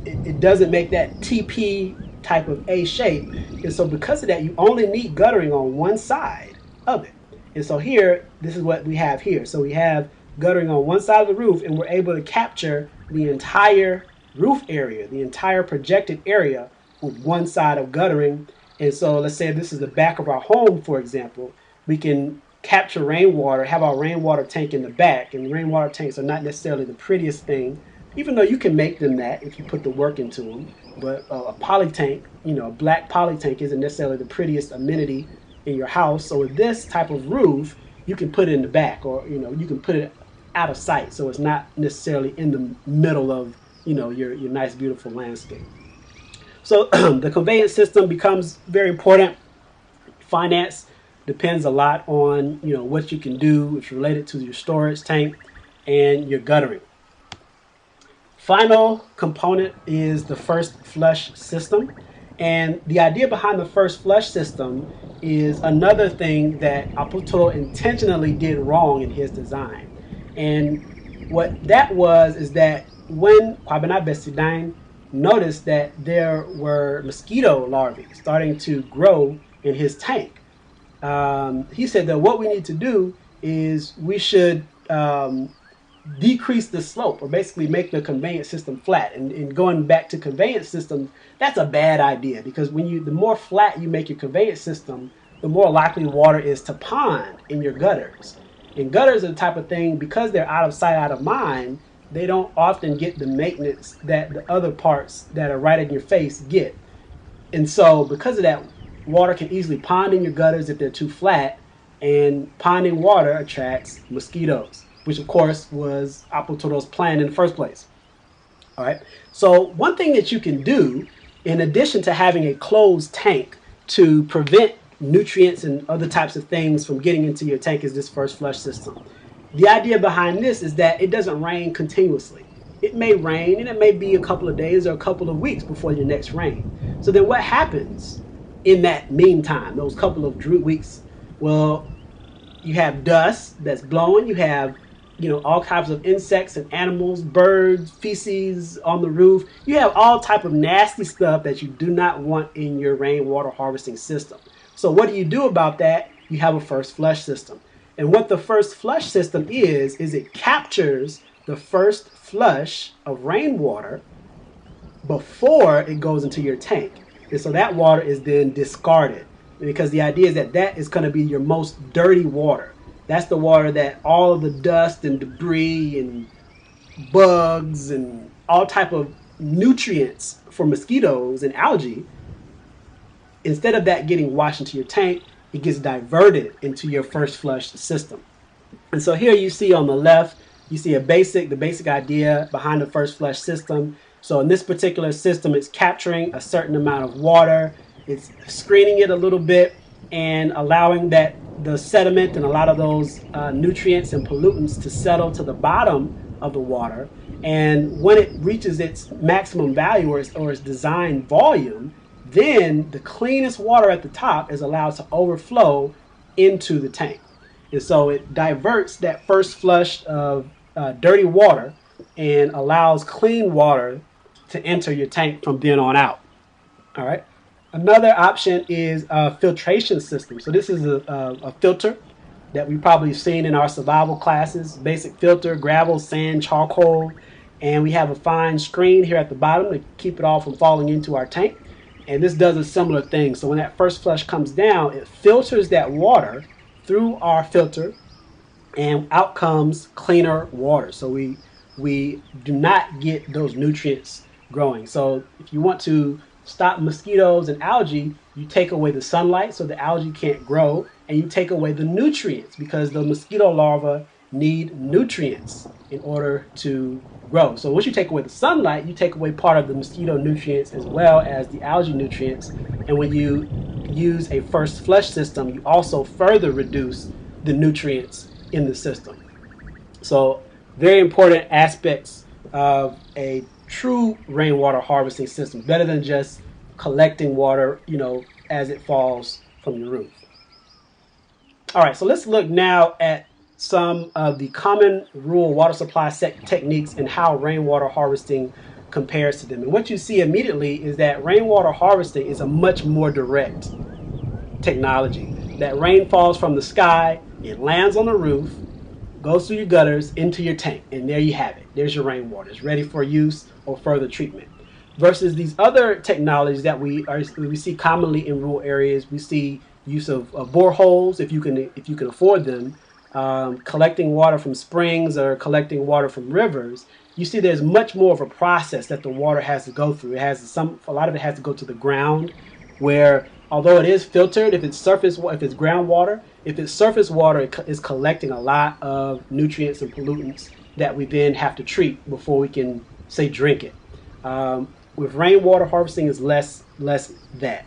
it doesn't make that TP type of A shape. And so because of that, you only need guttering on one side of it. And so here, this is what we have here. So we have guttering on one side of the roof, and we're able to capture the entire roof area, the entire projected area with one side of guttering. And so let's say this is the back of our home, for example, we can capture rainwater, have our rainwater tank in the back. And rainwater tanks are not necessarily the prettiest thing, even though you can make them that if you put the work into them. But a poly tank, a black poly tank isn't necessarily the prettiest amenity in your house. So with this type of roof, you can put it in the back, or you can put it out of sight, so it's not necessarily in the middle of your nice beautiful landscape. So the conveyance system becomes very important. Finance depends a lot on what you can do. It's related to your storage tank and your guttering. Final component is the first flush system. And the idea behind the first flush system is another thing that Apatu intentionally did wrong in his design. And what that is that when Kwabena and Apatu noticed that there were mosquito larvae starting to grow in his tank, he said that what we need to do is we should decrease the slope, or basically make the conveyance system flat. And going back to conveyance systems, that's a bad idea, because the more flat you make your conveyance system, the more likely water is to pond in your gutters. And gutters are the type of thing, because they're out of sight, out of mind, they don't often get the maintenance that the other parts that are right in your face get. And so because of that, water can easily pond in your gutters if they're too flat, and ponding water attracts mosquitoes, which of course was Apatu's plan in the first place. All right. So one thing that you can do, in addition to having a closed tank to prevent nutrients and other types of things from getting into your tank, is this first flush system. The idea behind this is that it doesn't rain continuously. It may rain, and it may be a couple of days or a couple of weeks before your next rain. So then what happens in that meantime, those couple of weeks? Well, you have dust that's blowing, you have all types of insects and animals, birds, feces on the roof. You have all type of nasty stuff that you do not want in your rainwater harvesting system. So what do you do about that? You have a first flush system. And what the first flush system is it captures the first flush of rainwater before it goes into your tank. And so that water is then discarded, because the idea is that is going to be your most dirty water. That's the water that all of the dust and debris and bugs and all type of nutrients for mosquitoes and algae, instead of that getting washed into your tank, it gets diverted into your first flush system. And so here you see on the left, you see the basic idea behind the first flush system. So in this particular system, it's capturing a certain amount of water, it's screening it a little bit, and allowing the sediment and a lot of those nutrients and pollutants to settle to the bottom of the water. And when it reaches its maximum value or its design volume, then the cleanest water at the top is allowed to overflow into the tank. And so it diverts that first flush of dirty water and allows clean water to enter your tank from then on out. All right. Another option is a filtration system. So this is a filter that we've probably seen in our survival classes. Basic filter, gravel, sand, charcoal. And we have a fine screen here at the bottom to keep it all from falling into our tank. And this does a similar thing. So when that first flush comes down, it filters that water through our filter, and out comes cleaner water. So we do not get those nutrients growing. So if you want to stop mosquitoes and algae, you take away the sunlight so the algae can't grow, and you take away the nutrients because the mosquito larvae need nutrients in order to grow. So once you take away the sunlight, you take away part of the mosquito nutrients as well as the algae nutrients. And when you use a first flush system, you also further reduce the nutrients in the system. So very important aspects of a true rainwater harvesting system, better than just collecting water, as it falls from the roof. All right, so let's look now at some of the common rural water supply techniques and how rainwater harvesting compares to them. And what you see immediately is that rainwater harvesting is a much more direct technology. That rain falls from the sky, it lands on the roof, goes through your gutters into your tank, and there you have it. There's your rainwater. It's ready for use or further treatment. Versus these other technologies that we see commonly in rural areas. We see use of boreholes if you can afford them, collecting water from springs or collecting water from rivers. You see there's much more of a process that the water has to go through. A lot of it has to go to the ground, where although it is filtered, if it's groundwater, if it's surface water, it is collecting a lot of nutrients and pollutants that we then have to treat before we can, say, drink it. With rainwater harvesting, is less that.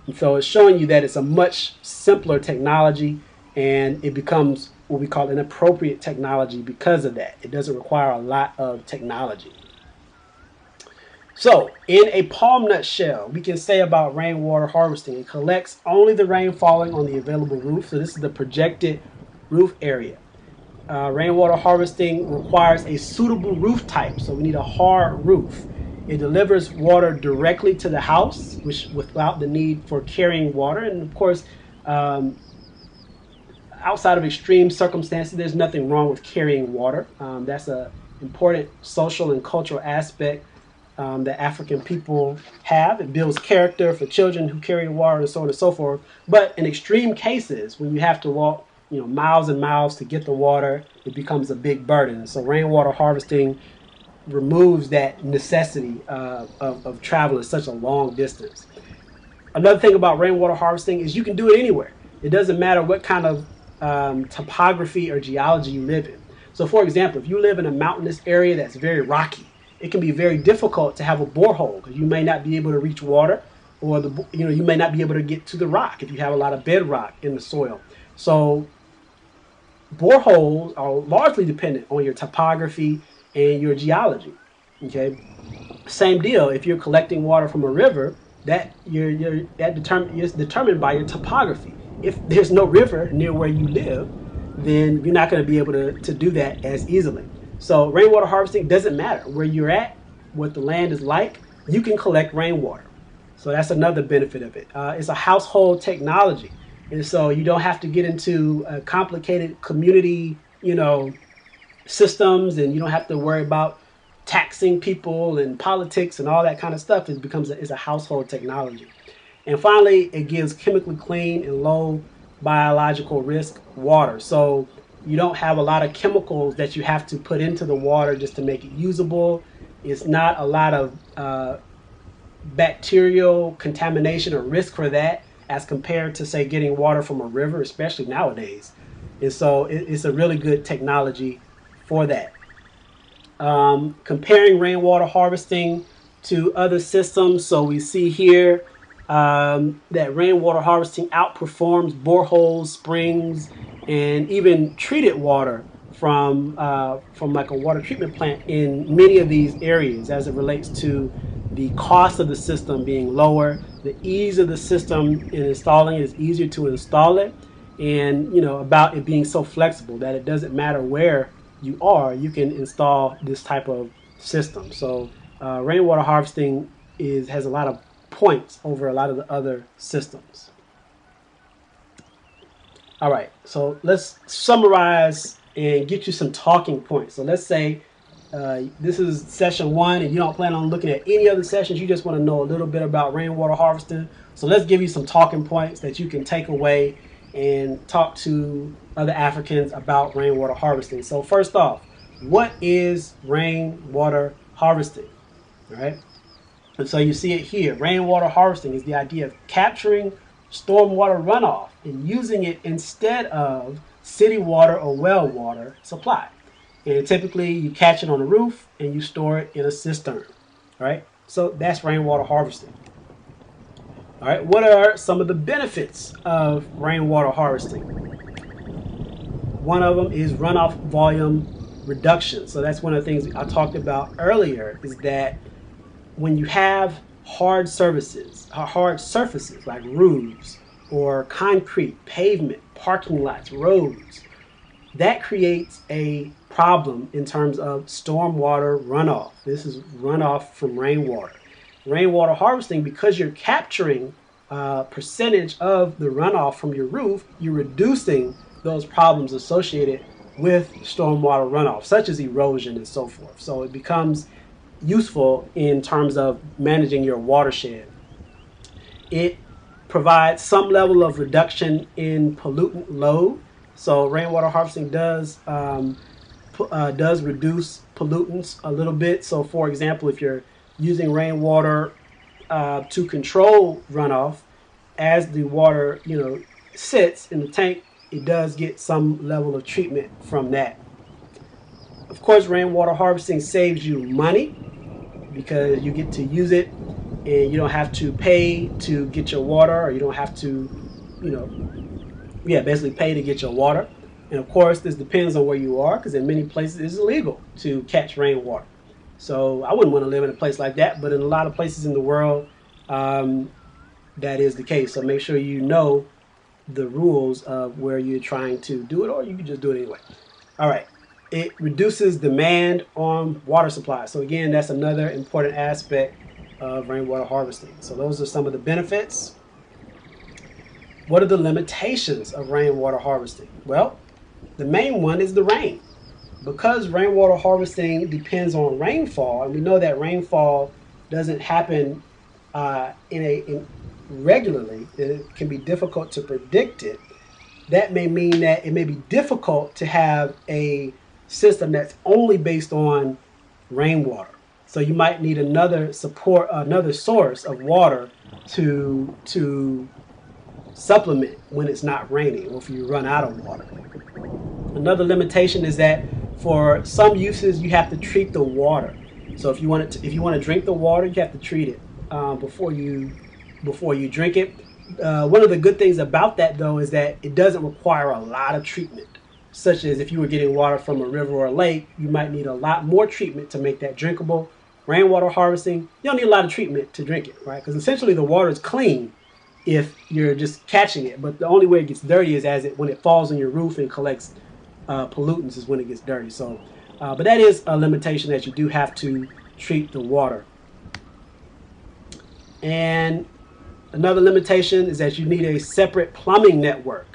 And so it's showing you that it's a much simpler technology, and it becomes what we call an appropriate technology because of that. It doesn't require a lot of technology. So, in a palm nut shell, we can say about rainwater harvesting, it collects only the rain falling on the available roof. So this is the projected roof area. Rainwater harvesting requires a suitable roof type, so we need a hard roof. It delivers water directly to the house, without the need for carrying water. And of course, outside of extreme circumstances, there's nothing wrong with carrying water. That's an important social and cultural aspect that African people have. It builds character for children who carry the water and so on and so forth. But in extreme cases, when you have to walk miles and miles to get the water, it becomes a big burden. So rainwater harvesting removes that necessity of traveling such a long distance. Another thing about rainwater harvesting is you can do it anywhere. It doesn't matter what kind of topography or geology you live in. So for example, if you live in a mountainous area that's very rocky, it can be very difficult to have a borehole because you may not be able to reach water, or you may not be able to get to the rock if you have a lot of bedrock in the soil. So boreholes are largely dependent on your topography and your geology. Okay, same deal. If you're collecting water from a river, that is determined by your topography. If there's no river near where you live, then you're not going to be able to do that as easily. So rainwater harvesting doesn't matter where you're at, what the land is like, you can collect rainwater. So that's another benefit of it. It's a household technology. And so you don't have to get into complicated community, systems, and you don't have to worry about taxing people and politics and all that kind of stuff. It's a household technology. And finally, it gives chemically clean and low biological risk water. So you don't have a lot of chemicals that you have to put into the water just to make it usable. It's not a lot of bacterial contamination or risk for that as compared to, say, getting water from a river, especially nowadays. And so it's a really good technology for that. Comparing rainwater harvesting to other systems, so we see here that rainwater harvesting outperforms boreholes, springs, and even treated water from like a water treatment plant in many of these areas, as it relates to the cost of the system being lower, the ease of the system in installing it is easier to install it, and about it being so flexible that it doesn't matter where you are, you can install this type of system. So rainwater harvesting has a lot of points over a lot of the other systems. All right, so let's summarize and get you some talking points. So let's say this is session 1 and you don't plan on looking at any other sessions, you just want to know a little bit about rainwater harvesting. So let's give you some talking points that you can take away and talk to other Africans about rainwater harvesting. So first off, what is rainwater harvesting? All right. And so you see it here. Rainwater harvesting is the idea of capturing stormwater runoff and using it instead of city water or well water supply. And typically you catch it on the roof and you store it in a cistern. All right. So that's rainwater harvesting. All right. What are some of the benefits of rainwater harvesting? One of them is runoff volume reduction. So that's one of the things I talked about earlier, is that when you have hard surfaces like roofs or concrete, pavement, parking lots, roads, that creates a problem in terms of stormwater runoff. This is runoff from rainwater. Rainwater harvesting, because you're capturing a percentage of the runoff from your roof, you're reducing those problems associated with stormwater runoff, such as erosion and so forth. So it becomes useful in terms of managing your watershed. It provides some level of reduction in pollutant load. So rainwater harvesting does reduce pollutants a little bit. So for example, if you're using rainwater to control runoff, as the water sits in the tank, it does get some level of treatment from that. Of course, rainwater harvesting saves you money because you get to use it and you don't have to pay to get your water, or you don't have to, basically pay to get your water. And of course, this depends on where you are, because in many places it's illegal to catch rainwater. So I wouldn't want to live in a place like that, but in a lot of places in the world, that is the case. So make sure you know the rules of where you're trying to do it, or you can just do it anyway. All right. It reduces demand on water supply. So again, that's another important aspect of rainwater harvesting. So those are some of the benefits. What are the limitations of rainwater harvesting? Well, the main one is the rain. Because rainwater harvesting depends on rainfall, and we know that rainfall doesn't happen regularly, it can be difficult to predict it. That may mean that it may be difficult to have a system that's only based on rainwater. So you might need another source of water to supplement when it's not raining, or if you run out of water. Another limitation is that for some uses you have to treat the water. So if you want to drink the water, you have to treat it before you drink it. One of the good things about that, though, is that it doesn't require a lot of treatment. Such as if you were getting water from a river or a lake, you might need a lot more treatment to make that drinkable. Rainwater harvesting, you don't need a lot of treatment to drink it, right? Because essentially the water is clean if you're just catching it. But the only way it gets dirty is when it falls on your roof and collects pollutants is when it gets dirty. So, but that is a limitation, that you do have to treat the water. And another limitation is that you need a separate plumbing network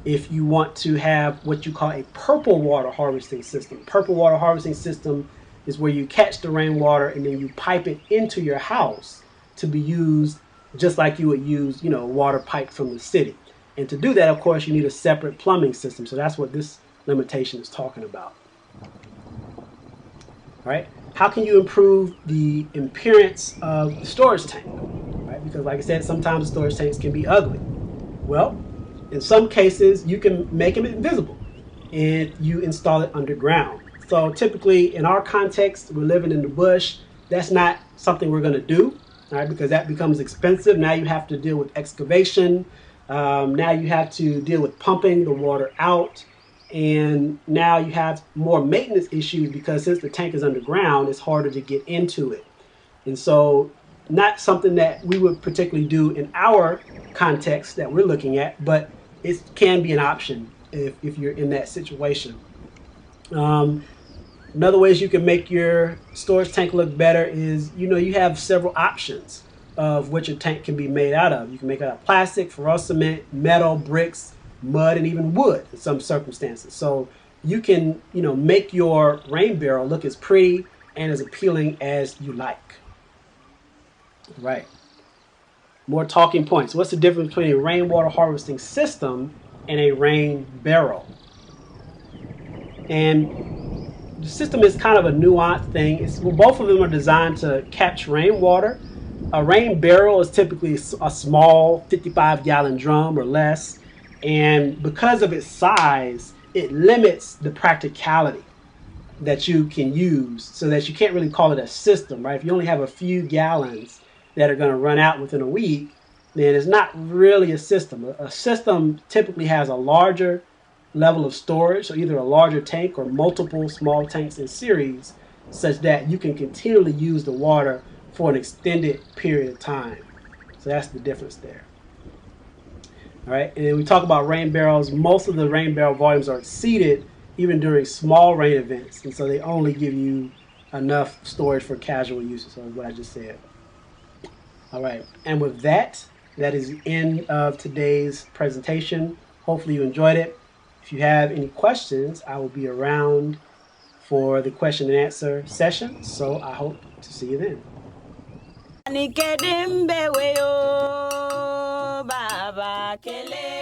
if you want to have what you call a purple water harvesting system. Purple water harvesting system is where you catch the rainwater and then you pipe it into your house to be used just like you would use, water piped from the city. And to do that, of course, you need a separate plumbing system. So that's what this limitation is talking about. All right. How can you improve the appearance of the storage tank? Right? Because like I said, sometimes storage tanks can be ugly. Well, in some cases, you can make them invisible and you install it underground. So typically in our context, we're living in the bush. That's not something we're going to do, all right, because that becomes expensive. Now you have to deal with excavation. Now you have to deal with pumping the water out. And now you have more maintenance issues because since the tank is underground, it's harder to get into it. And so not something that we would particularly do in our context that we're looking at, but it can be an option if you're in that situation. Another ways you can make your storage tank look better is, you have several options of what your tank can be made out of. You can make it out of plastic, ferrous cement, metal, bricks, mud, and even wood in some circumstances. So you can, make your rain barrel look as pretty and as appealing as you like. Right. More talking points. What's the difference between a rainwater harvesting system and a rain barrel. And the system is kind of a nuanced thing. Both of them are designed to catch rainwater. A rain barrel is typically a small 55-gallon drum or less. And because of its size, it limits the practicality that you can use, so that you can't really call it a system, right? If you only have a few gallons that are going to run out within a week, then it's not really a system. A system typically has a larger level of storage, so either a larger tank or multiple small tanks in series, such that you can continually use the water for an extended period of time. So that's the difference there. All right, and then we talk about rain barrels. Most of the rain barrel volumes are exceeded even during small rain events, and so they only give you enough storage for casual use. So what I just said. All right, and with that, that is the end of today's presentation. Hopefully you enjoyed it. If you have any questions, I will be around for the question and answer session, so I hope to see you then. Nikedimbe weyo baba kele